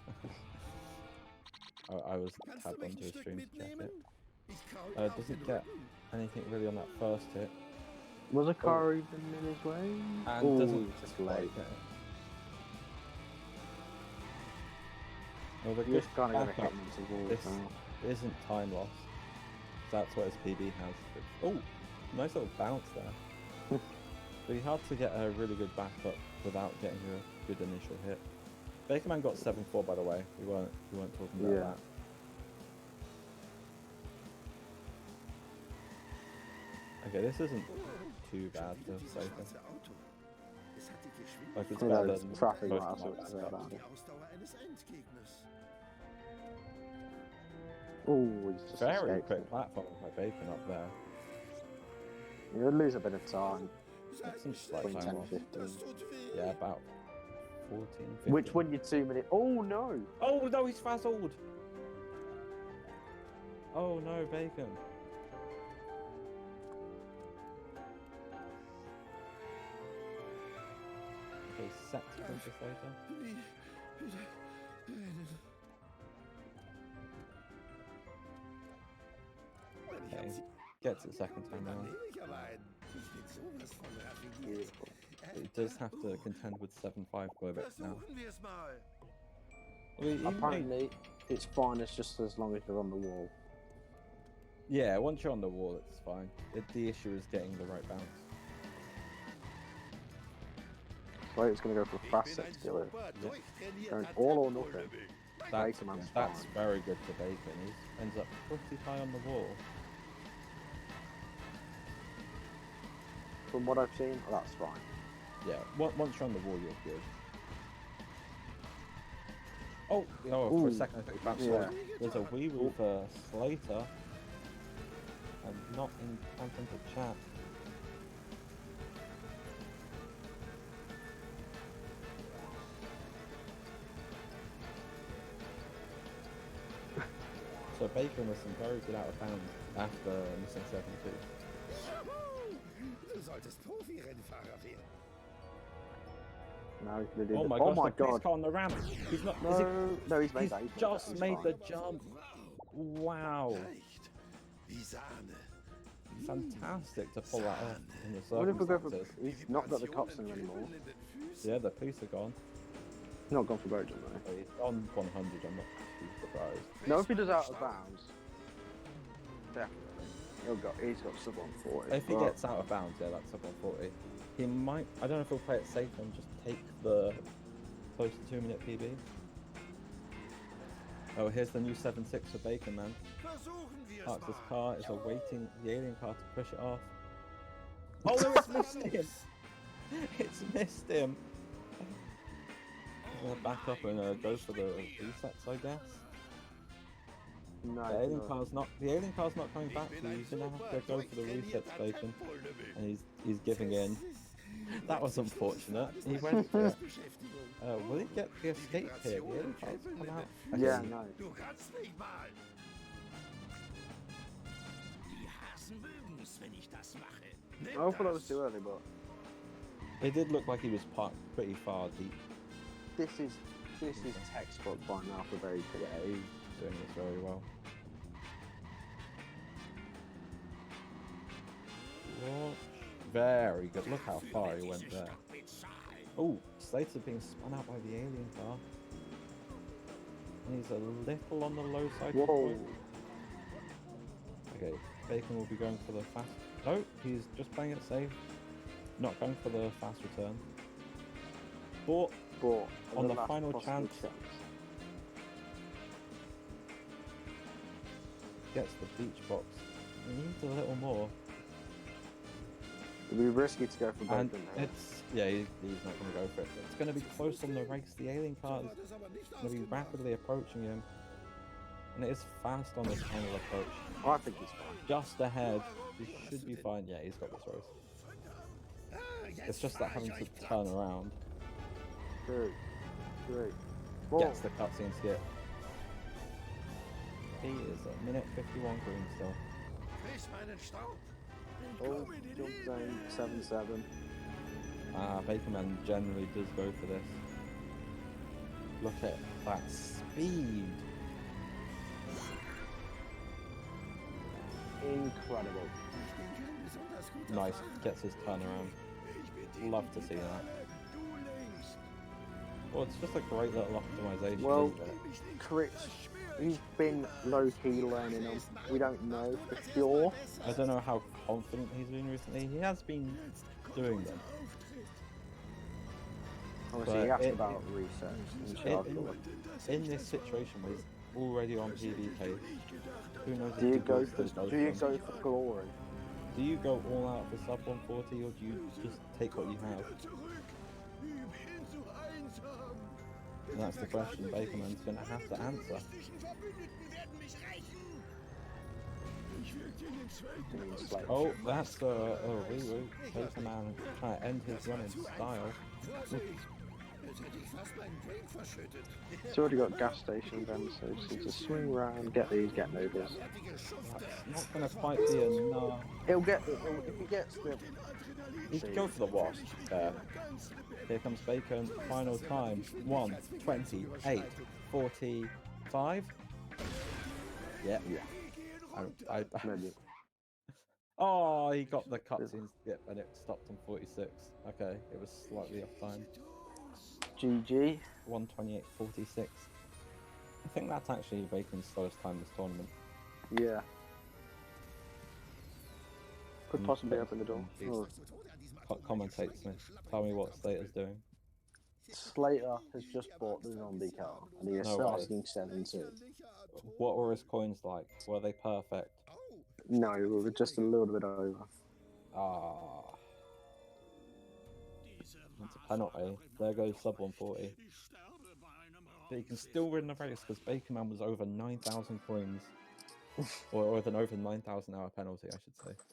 I was Kannst du tabbed mich onto ein his Stück stream to check mitnehmen? it. Ich kraul dir auf Does den it get Rücken. anything really on that first hit? Was a car even in his way? And Ooh, doesn't just quite late. get it. Well, the You good just kind of got to backup hit him into walls this now. isn't time loss. That's what his PB has. Oh, nice little bounce there. Pretty hard to get a really good backup without getting a good initial hit. Bakerman got 7-4 by the way. We weren't talking about Yeah. that. Okay, this isn't too bad to Dieses say. schwarze Auto. Es hat die Geschwindigkeit Like it's Yeah, better there's than traffic most lights of my up there, backups. man. die Ausdauer eines Endgegners. Oh, he's just Very escaped quick it. platform by Bacon up there. You'll lose a bit of time. That's some slight Between time 10 loss. and 15. Das tut weh. Yeah, about 14, 15. Which when you're 2 minutes. Oh no! Oh no, he's frazzled! Oh no, Bacon. set to finish this later. Okay, gets it second time around. Beautiful. It does have to contend with 7-5 Globex now. Versuchen wir es mal. Well, he may- Apparently, it's fine. It's just as long as you're on the wall. yeah, once you're on the wall, it's fine. The issue is getting the right bounce. So it's going to go for Ich fast bin set ein skill. super durchtrainierter Going all or Tempelkollege. nothing. That's, Baconman's that's fine. very good for Bacon. He ends up pretty high on the wall. From what I've seen, that's fine. Yeah, once you're on the wall, you're good. Oh, for a Ooh. second I thought you bounced Yeah. forward. There's a wee woo for Slater. And not in time for him to chat. So Bacon was some very good out of bounds after missing 7-2. Juhu! Du solltest Profi-Rennfahrer werden. Now he's going to do Oh the... my Oh gosh, my the police god. car on the ramp! He's not... is he- No, he's made He's that. just He's made fine. the jump! Wow! Leicht. Wie Sahne. Fantastic to pull that off in the What if we go for... circumstances. He's not got the cops in him anymore. Yeah, the police are gone. He's not gone for Bojan though. So he's on 100, I'm not too surprised. No, if he does out of bounds, definitely. He's got sub on 40. If he but gets out of bounds, yeah, that's up on 40. He might, I don't know if he'll play it safe and just take the close to 2-minute PB. Oh, here's the new 7-6 for Bacon, man. Versuchen wir es Parks his mal. car, is awaiting the alien car to push it off. Oh no, it's missed him! It's missed him! I'm gonna back up and go for the resets, I guess. No, The alien no. car's not coming back to you. You're gonna have to go for the resets, Bacon. And he's giving in. That was unfortunate. He went for it. Will he get the escape here? The alien car's come out. Okay. Yeah, no. Du kannst mich mal. Die Hasen mögen's, wenn ich das mache. Nimm I thought that was das. too early, but It did look like he was parked pretty far deep. this is textbook by now for very good. Yeah, he's doing this very well. Watch. Very good. Look how far he went there. Oh, Slater's being spun out by the alien car. And he's a little on the low side. of the Whoa. point. Okay, Bacon will be going for the fast. No, he's just playing it safe. Not going for the fast return. But But On the last final possible chance. gets the beach box. He needs a little more. It'd be risky to go for And Bojan now. it's, yeah, he's not going to go for it. It's going to be close on the race. The alien car is going to be rapidly approaching him. And it is fast on this final approach. I think he's fine. Just ahead. He should be fine. Yeah, he's got this race. It's just that having to turn around. 2, 3, 4. Gets the cutscene skip. He is a minute 51 green still. Friss meinen Staub. Oh, jump zone 7-7. Baconman generally does go for this. Look at that speed. Incredible. Nice, gets his turnaround. Love to see that. Well, it's just a great little optimization, Well, isn't it? Crit, he's been low-key learning them. We don't know for sure. I don't know how confident he's been recently. He has been doing them. Obviously, But he asked it- about resets and Charlotte. In this situation where he's already on PvP, who knows if Do you he go goes for to those do you ones. go for glory? Do you go all out for sub 140 or do you just take what you have? And that's the question Baconman's going to have to answer. Oh, that's a wee-woo. Baconman trying to end his run in style. Jetzt hätte ich fast meinen Drink verschüttet. It's already got gas station vents, so just need to swing around, get these, get noodles. Derwertige Schufte. That's not going to quite be enough. If he gets the He could go for the wasp. Here comes Bacon. Final time. 1:28:45. Yeah. maybe. Oh, he got the cutscene skip and it stopped on 46. Okay, it was slightly off time. GG. 1:28:46. I think that's actually Bacon's slowest time this tournament. Yeah. Could possibly open the door. Oh. Commentate, Smith. Tell me what Slater's doing. Slater has just bought the zombie car and he is No way. asking 7-2. What were his coins like? Were they perfect? No, we were just a little bit over. Ah. That's a penalty. There goes sub 140. But he can still win the race because Baconman was over 9,000 coins. or with an over 9,000 hour penalty, I should say. Dad,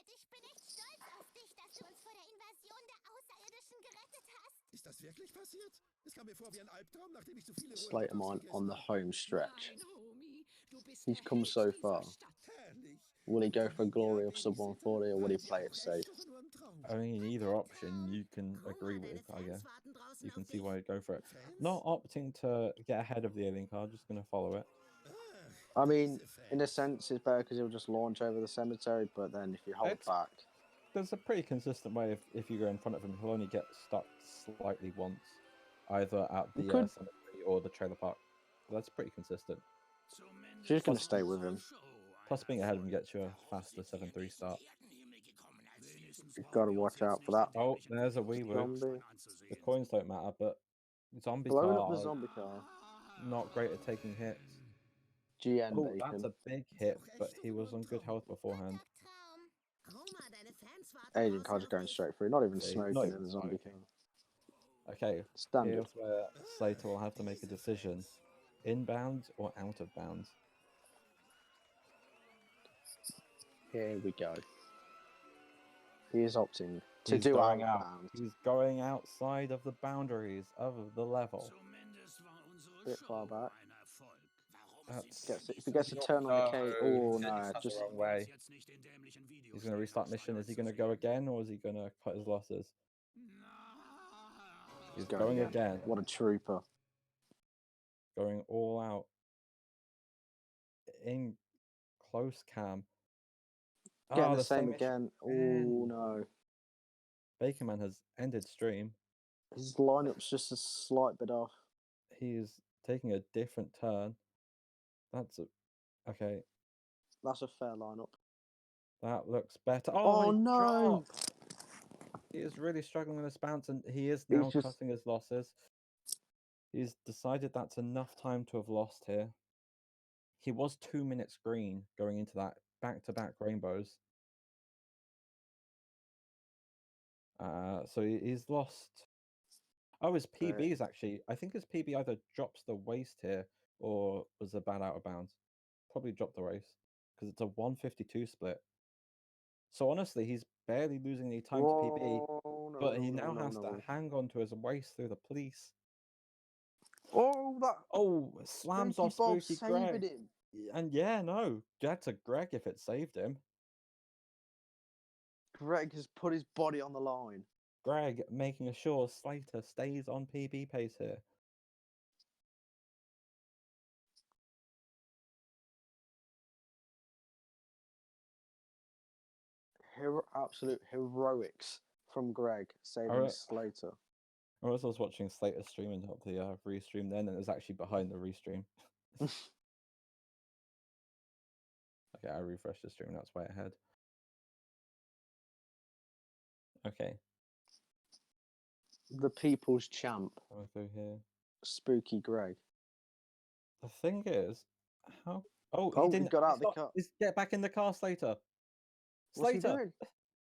ich bin echt stolz auf dich, dass du uns vor der Invasion der Außerirdischen gerettet hast. Ist das wirklich passiert? Es kam mir vor wie ein Albtraum, nachdem ich so viele Slatermine on the home stretch. Nein, Homie, du bist He's der come Held so dieser far. Stadt. Herrlich. Will he go for glory of sub 140 or will he play it safe? Das war nur ein Traum. I mean, either option you can agree with, I guess. You can see why I'd go for it. Not opting to get ahead of the alien car, just going to follow it. I mean, in a sense, it's better because he'll just launch over the cemetery, but then if you hold It's- back. There's a pretty consistent way if you go in front of him, he'll only get stuck slightly once, either at the could- cemetery or the trailer park. That's pretty consistent. She's going to stay with him. Plus, being ahead of him gets you a faster 7-3 start. You've got to watch out for that Oh, there's a wee woo. zombie. The coins don't matter, but zombie Blowing up the cars zombie car. not great at taking hits. GN Oh, that's Bacon. a big hit, but he was on good health beforehand. Traum. Agent car's going straight through, not even Yeah, he's smoking not in even the zombie car. smoking. Okay, Standard. here's where Slater will have to make a decision. Inbound or out of bounds? Here we go. He is opting to He's do going out out. of bounds. He's going outside of the boundaries of the level. Bit far back. That's If he gets a turn on the K, oh no, just just the wrong way. He's going to restart mission. Is he going to go again, or is he going to cut his losses? He's going again. What a trooper. Going all out. In close cam. Getting Ah, the same mission again. Oh again. no. Baconman has ended stream. His lineup's just a slight bit off. He is taking a different turn. That's a... Okay, That's a fair lineup. that looks better. Oh, he no! dropped. He is really struggling with this bounce, and he is He's now just- cutting his losses. He's decided that's enough time to have lost here. He was 2 minutes green going into that back-to-back rainbows. So he's lost. Oh, his PB is actually... I think his PB either drops the waist here or was a bad out of bounds. Probably dropped the race because it's a 152 split. So honestly, he's barely losing any time to PB, Whoa, no, but no, he no, now no, has no. to hang on to his waist through the police. Oh, that Oh, slams Spooky off Bob Spooky saving Greg. him. And yeah, no, that's a Greg if it saved him. Greg has put his body on the line. Greg making sure Slater stays on PB pace here. Absolute heroics from Greg saving Alright. Slater. I was watching Slater stream and up the restream then, and it was actually behind the restream. Okay, I refreshed the stream, that's way ahead. Okay, The people's champ, I'll go here. Spooky Greg. The thing is, how... Oh, Oh, he he didn't... got out he's the not- car. he's- Get back in the car, Slater! What's he Slater! doing?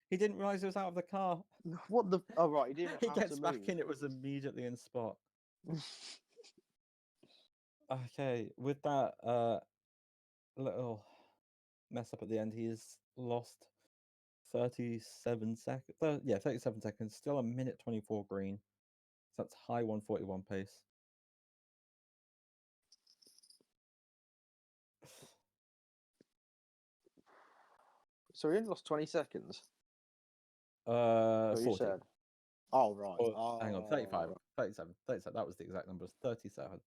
He didn't realise he was out of the car. What the? Oh right, he didn't He have gets to back move. in, it was immediately in spot. Okay, with that little mess up at the end, he's lost 37 seconds. Yeah, 37 seconds. Still a minute 24 green. So that's high 141 pace. So he only lost 20 seconds. Uh, What you 40. said. Oh, right. Or, hang on, 35, right. 37, 37. That was the exact number. It was 37.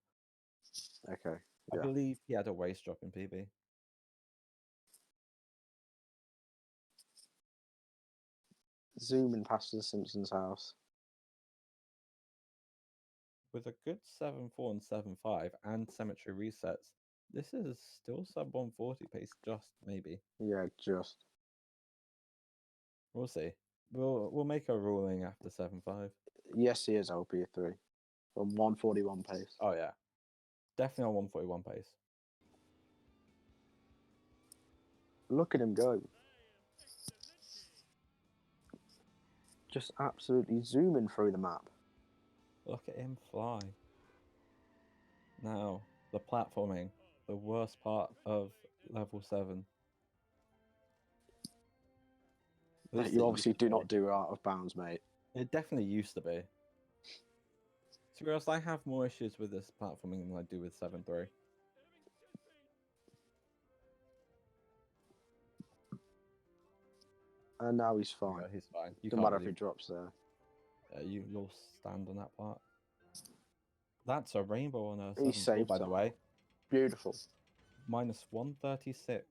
Okay. I Yeah. believe he had a waist drop in PB. Zooming past the Simpsons house. With a good 7.4 and 7.5 and symmetry resets, this is still sub 140 pace, just maybe. Yeah, just. We'll see. We'll make a ruling after 7.5. Yes, he is LP3. On 141 pace. Oh yeah, definitely on 141 pace. Look at him go. Just absolutely zooming through the map. Look at him fly. Now, the platforming, the worst part of level 7. At That least you it obviously used to do be. not do out of bounds, mate. It definitely used to be. To be honest, I have more issues with this platforming than I do with 7.3. And now he's fine. Yeah, he's fine. You Doesn't can't matter if really, he drops there. you'll stand on that part. That's a rainbow on a He 7.4, saved by the that. way. Beautiful. Minus 136.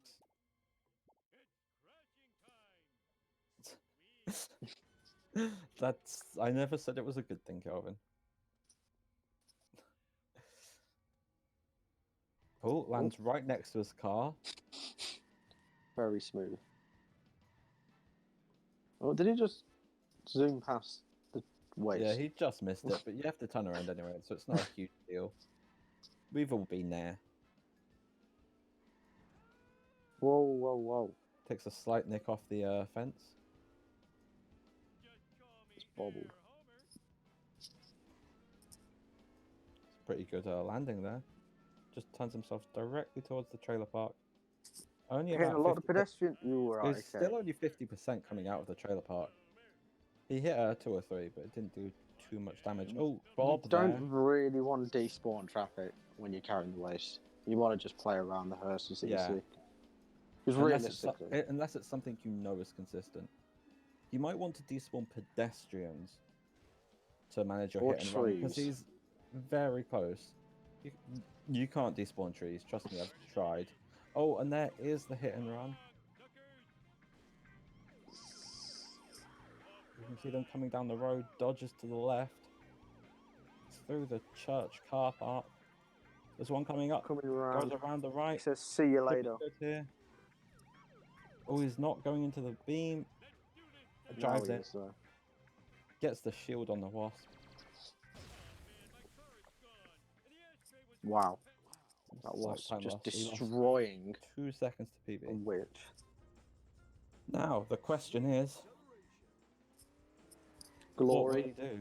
That's. I never said it was a good thing, Kelvin. Oh, lands right next to his car. Very smooth. Oh, did he just zoom past the waist? Yeah, he just missed it, but you have to turn around anyway, so it's not a huge deal. We've all been there. Whoa, whoa, whoa. Takes a slight nick off the fence. It's bobbled. It's pretty good landing there. Just turns himself directly towards the trailer park. Only Hitting about a lot of 50%. pedestrian. You were right, It's okay. still only 50% coming out of the trailer park. He hit a 2 or 3, but it didn't do too much damage. Oh, Bob You don't there. really want to despawn traffic when you're carrying the waste. You want to just play around the hearses that Yeah. you see. Because realistically, Unless it's something you know is consistent. You might want to despawn pedestrians to manage your Or hit and run, because trees. he's very close. You can't despawn trees, trust me, I've tried. Oh, and there is the hit and run. You can see them coming down the road, dodges to the left. It's through the church car park. There's one coming up, coming around. goes around the He right. says, see you Could be later. good here. Oh, he's not going into the beam. Now Drives he it. is there. Gets the shield on the wasp. Wow. That Slight was time just loss. He lost destroying 2 seconds to a PB. witch. Now, the question is, Glory. what will he do?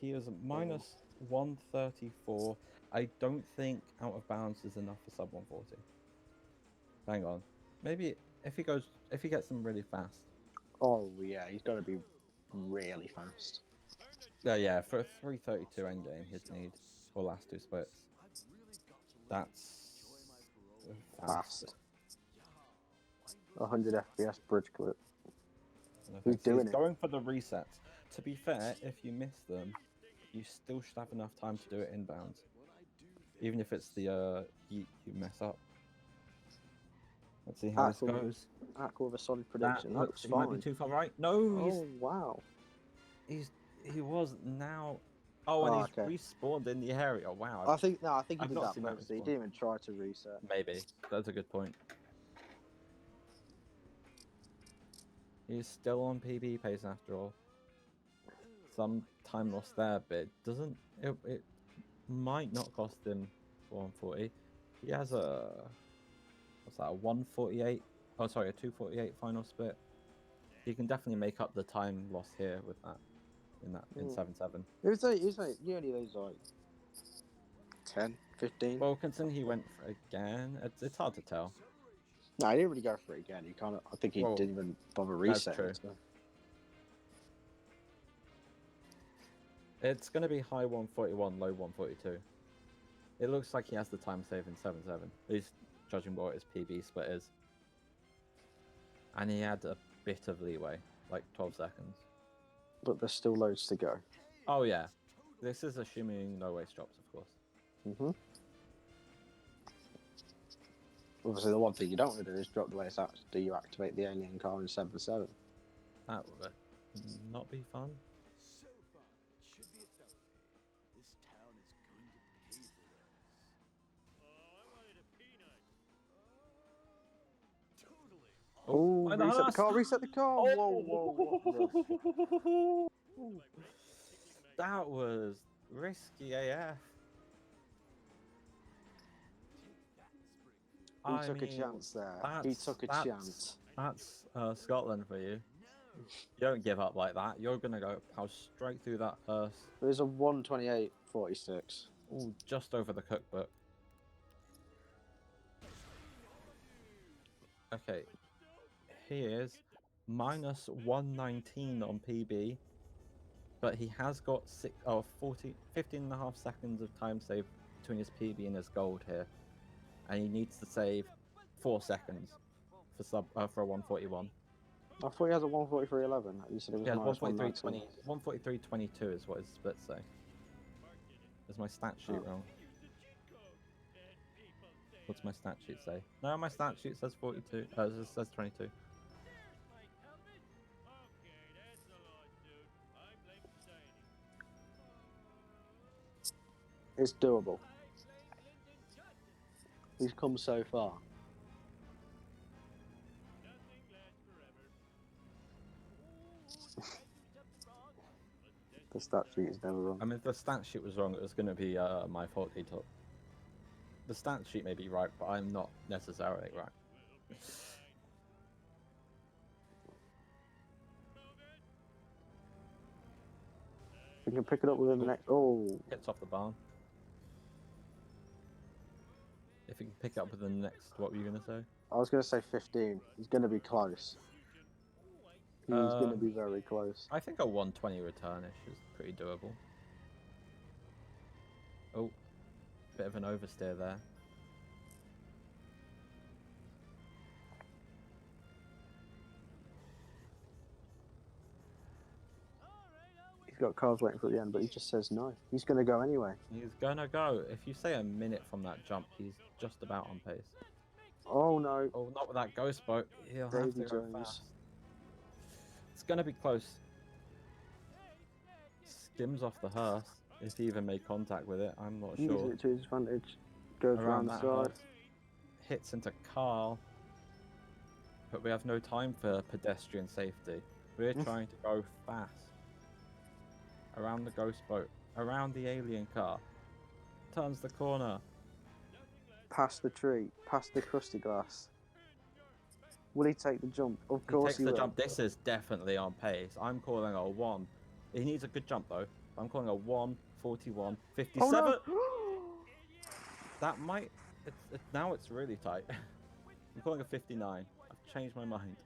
He is minus 134. I don't think out of bounds is enough for sub 140. Hang on. Maybe if he gets them really fast. Oh, yeah, he's got to be really fast. Yeah, for a 332 endgame, he'd need, or last 2 splits. That's Fast. 100 FPS bridge clip. He's doing it. going for the resets. To be fair, if you miss them, you still should have enough time to do it inbounds. Even if it's the you mess up. Let's see how this goes. Aqua with a solid prediction. That looks He might be fine. too far right. No, Oh, wow. he was now. Oh, and he's okay. respawned in the area. Wow. I think he I've did not that seen that purposely. He respawn. didn't even try to reset. Maybe. That's a good point. He's still on PB pace after all. Some time lost there, but it doesn't. It might not cost him 140. He has a what's that? A 148. Oh, sorry, a 248 final split. He can definitely make up the time lost here with that. In 7-7. It was like you only lose like 10, 15. Well, considering he went for it again, it's hard to tell. No, he didn't really go for it again. He kind of. I think he didn't even bother resetting. true. So. It's going to be high 141, low 142. It looks like he has the time save in 7-7. At least judging what his PB split is. And he had a bit of leeway, like 12 seconds. But there's still loads to go. Oh yeah. This is assuming no waste drops, of course. Mm-hmm. Obviously, the one thing you don't want to do is drop the waste out. Do you activate the alien car in 7-7? That would not be fun. So far, it should be a thoroughfare. This town is going to pay for this. Oh, I wanted a peanut. Totally. Oh, and the reset the hearse! car, reset the car! Oh! Whoa. That was risky AF. He took a chance there. He took a chance. That's Scotland for you. You don't give up like that. You're gonna go power straight through that hearse. There's a 128.46. Ooh, just over the cookbook. Okay, he is minus 119 on PB, but he has got 15.5 seconds of time save between his PB and his gold here, and he needs to save 4 seconds for for a 141. I thought he has a 143.11. You said it was Yeah, minus 143.20. 143.22 is what his splits say. Is my stat sheet wrong? What's my stat sheet say? No, my stat sheet says 42. It says 22. It's doable. He's come so far. The stat sheet is never wrong. I mean, if the stat sheet was wrong, it was going to be my fault, Detox. The stat sheet may be right, but I'm not necessarily right. We can pick it up within the next. Oh, Hits off the barn. If you can pick up with the next, what were you going to say? I was going to say 15. He's going to be close. He's going to be very close. I think a 120 returnish is pretty doable. Oh, bit of an oversteer there. He's got cars waiting for the end, but he just says no. He's going to go anyway. He's gonna go. If you say a minute from that jump, he's just about on pace. Oh no. Oh, not with that ghost boat. He'll have Davy to go Jones. fast. It's gonna be close. Skims off the hearse. If he even made contact with it, I'm not Uses sure. it to his advantage. Goes around the that side. hearse. Hits into Carl. But we have no time for pedestrian safety. We're trying to go fast. Around the ghost boat. Around the alien car. Turns the corner. Past the tree. Past the crusty glass. Will he take the jump? Of He course takes he the will. jump. This is definitely on pace. I'm calling a 1. He needs a good jump though. I'm calling a 1:41.57. Oh, no. That might. Now it's really tight. I'm calling a 59. I've changed my mind.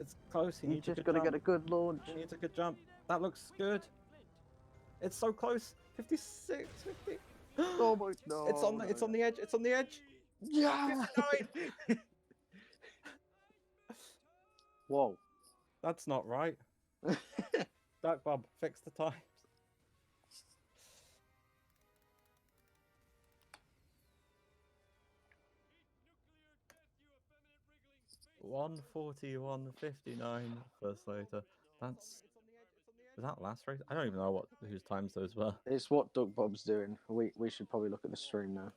It's close. He He's needs a just good got to jump. get a good launch. He needs a good jump. That looks good. It's so close. 56, 50. Oh my no. It's on. It's on the edge. It's on the edge. Yeah. 59. Whoa. That's not right. Dark Bob, fix the times. $141.59 for Slater. That's. Is that last race? I don't even know whose times those were. It's what Duck Bob's doing. We should probably look at the stream now.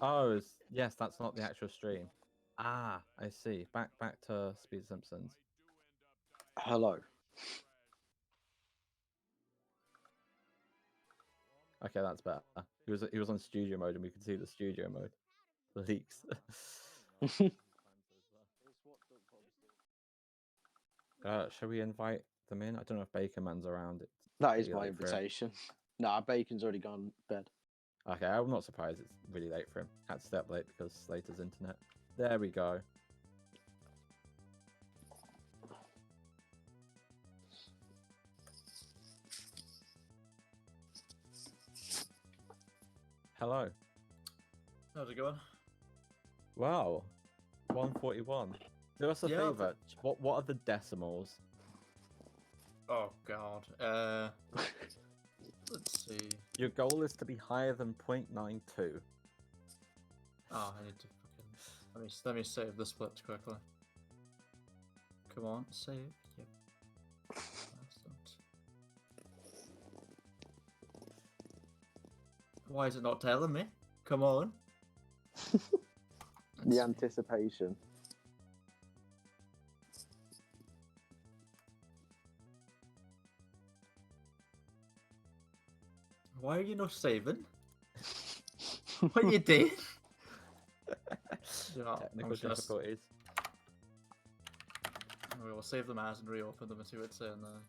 Oh, yes, that's not the actual stream. Ah, I see. Back to Speed Simpsons. Hello. Okay, that's better. He was on studio mode, and we could see the studio mode. The leaks. Shall we invite them in? I don't know if Baconman's around. That is pretty my late for him. invitation. Nah, Bacon's already gone to bed. Okay, I'm not surprised it's really late for him. Had to stay up late because Slater's internet. There we go. Hello. How's it going? Wow. 141. Do us a Yeah, favour. What are the decimals? Oh god. Let's see. Your goal is to be higher than 0.92. Oh, I need to fucking let me save the splits quickly. Come on, save. Yep. Excellent. Why is it not telling me? Come on. The anticipation. Why are you not saving? What you doing? Yeah, Technical difficulties. We will save them as and reopen them and see what it's saying there.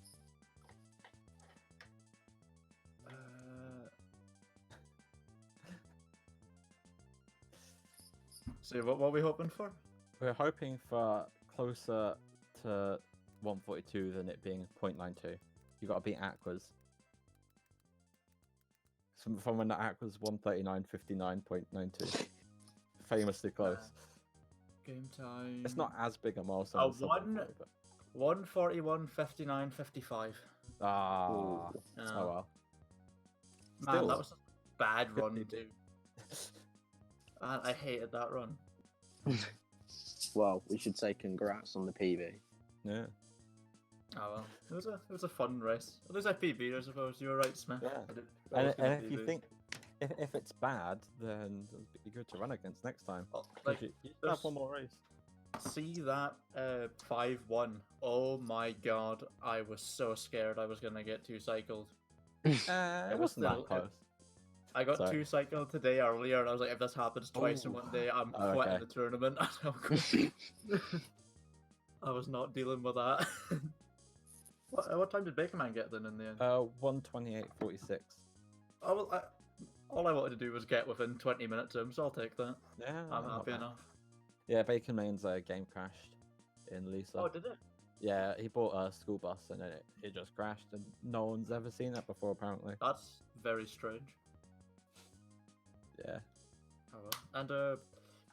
See, what are we hoping for? We're hoping for closer to 142 than it being 0.92. You got to beat Aqua's. From when the Aqua's 139.59.92. Famously close. Game time. It's not as big a milestone. as 140, but... 141.59.55. Ah. Oh Oh well. Man, Still. that was a bad run, Good. dude. Man, I hated that run. Well, we should say congrats on the PB. Yeah. Oh well, it was a fun race. At least I PB'd, I suppose. You were right, Smith. Yeah. And if you think if it's bad, then it'll be good to run against next time. Well, 'Cause like, you still have one more race. see that 5-1. Oh my god, I was so scared I was gonna get 2 cycled. It was wasn't still- that close. I got Sorry. 2 cycled today earlier, and I was like, if this happens twice in Ooh. one day, I'm Oh, quitting okay. the tournament. I was not dealing with that. What time did Baconman get then in the end? 128.46. Oh, well, all I wanted to do was get within 20 minutes of him, so I'll take that. Yeah, I'm not happy bad. enough. Yeah, Baconman's game crashed in Lisa. Oh, did it? Yeah, he bought a school bus and then it just crashed, and no one's ever seen that before apparently. That's very strange. Yeah. Oh, well.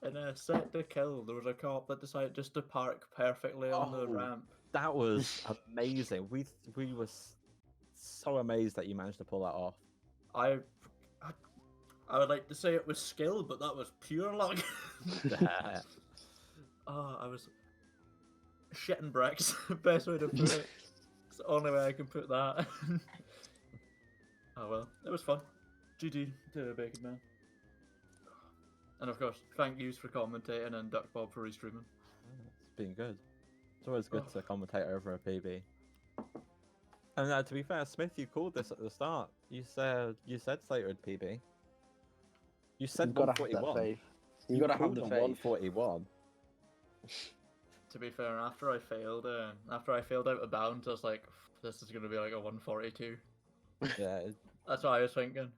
And in a set to kill, there was a cop that decided just to park perfectly on the Oh. ramp. That was amazing. We were so amazed that you managed to pull that off. I would like to say it was skill, but that was pure luck. Oh, I was shitting bricks. Best way to put it. It's the only way I can put that. Oh well, it was fun. GG to Baconman. And of course, thank yous for commentating and Duck Bob for restreaming. It's been good. It's always good Oh. to commentate over a PB. And to be fair, Smith, you called this at the start. You said Slater had PB. You said You've got to have that 141. faith. You've got to have called the a faith. 141. To be fair, after I failed out of bounds, I was like, this is gonna be like a 142. Yeah. That's what I was thinking.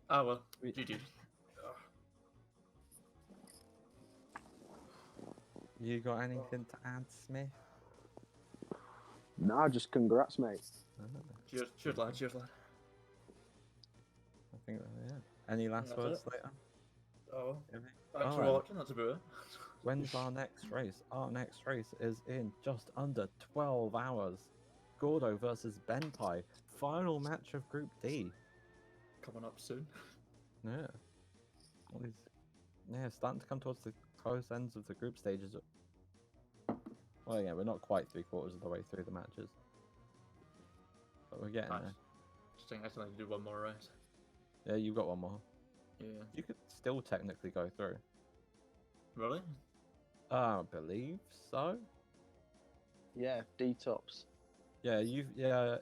Ah well, We- GG. You got anything to add, Smith? Nah, just congrats, mate. Cheers lad, cheers lad. I think yeah. Any last That's words it. later? Oh, Any? thanks for Alright. watching, that's about it. When's our next race? Our next race is in just under 12 hours. Gordo versus Benpai. Final match of Group D. Coming up soon. Yeah. All these, starting to come towards the close ends of the group stages. Well, yeah, we're not quite 3/4 of the way through the matches. But we're getting Nice. there. Just think I still need to do one more race. Yeah, you've got one more. Yeah. You could still technically go through. Really? I believe so. Yeah, D-Tops. Yeah,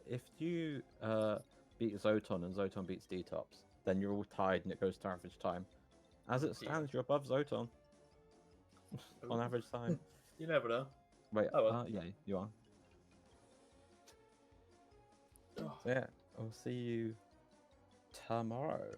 if you beat Zoton and Zoton beats D-Tops, then you're all tied and it goes to average time. As it stands, you're above Zoton on Ooh. average time. You never know. Wait, Oh, well. yeah, you are. Oh. So yeah, I'll see you tomorrow.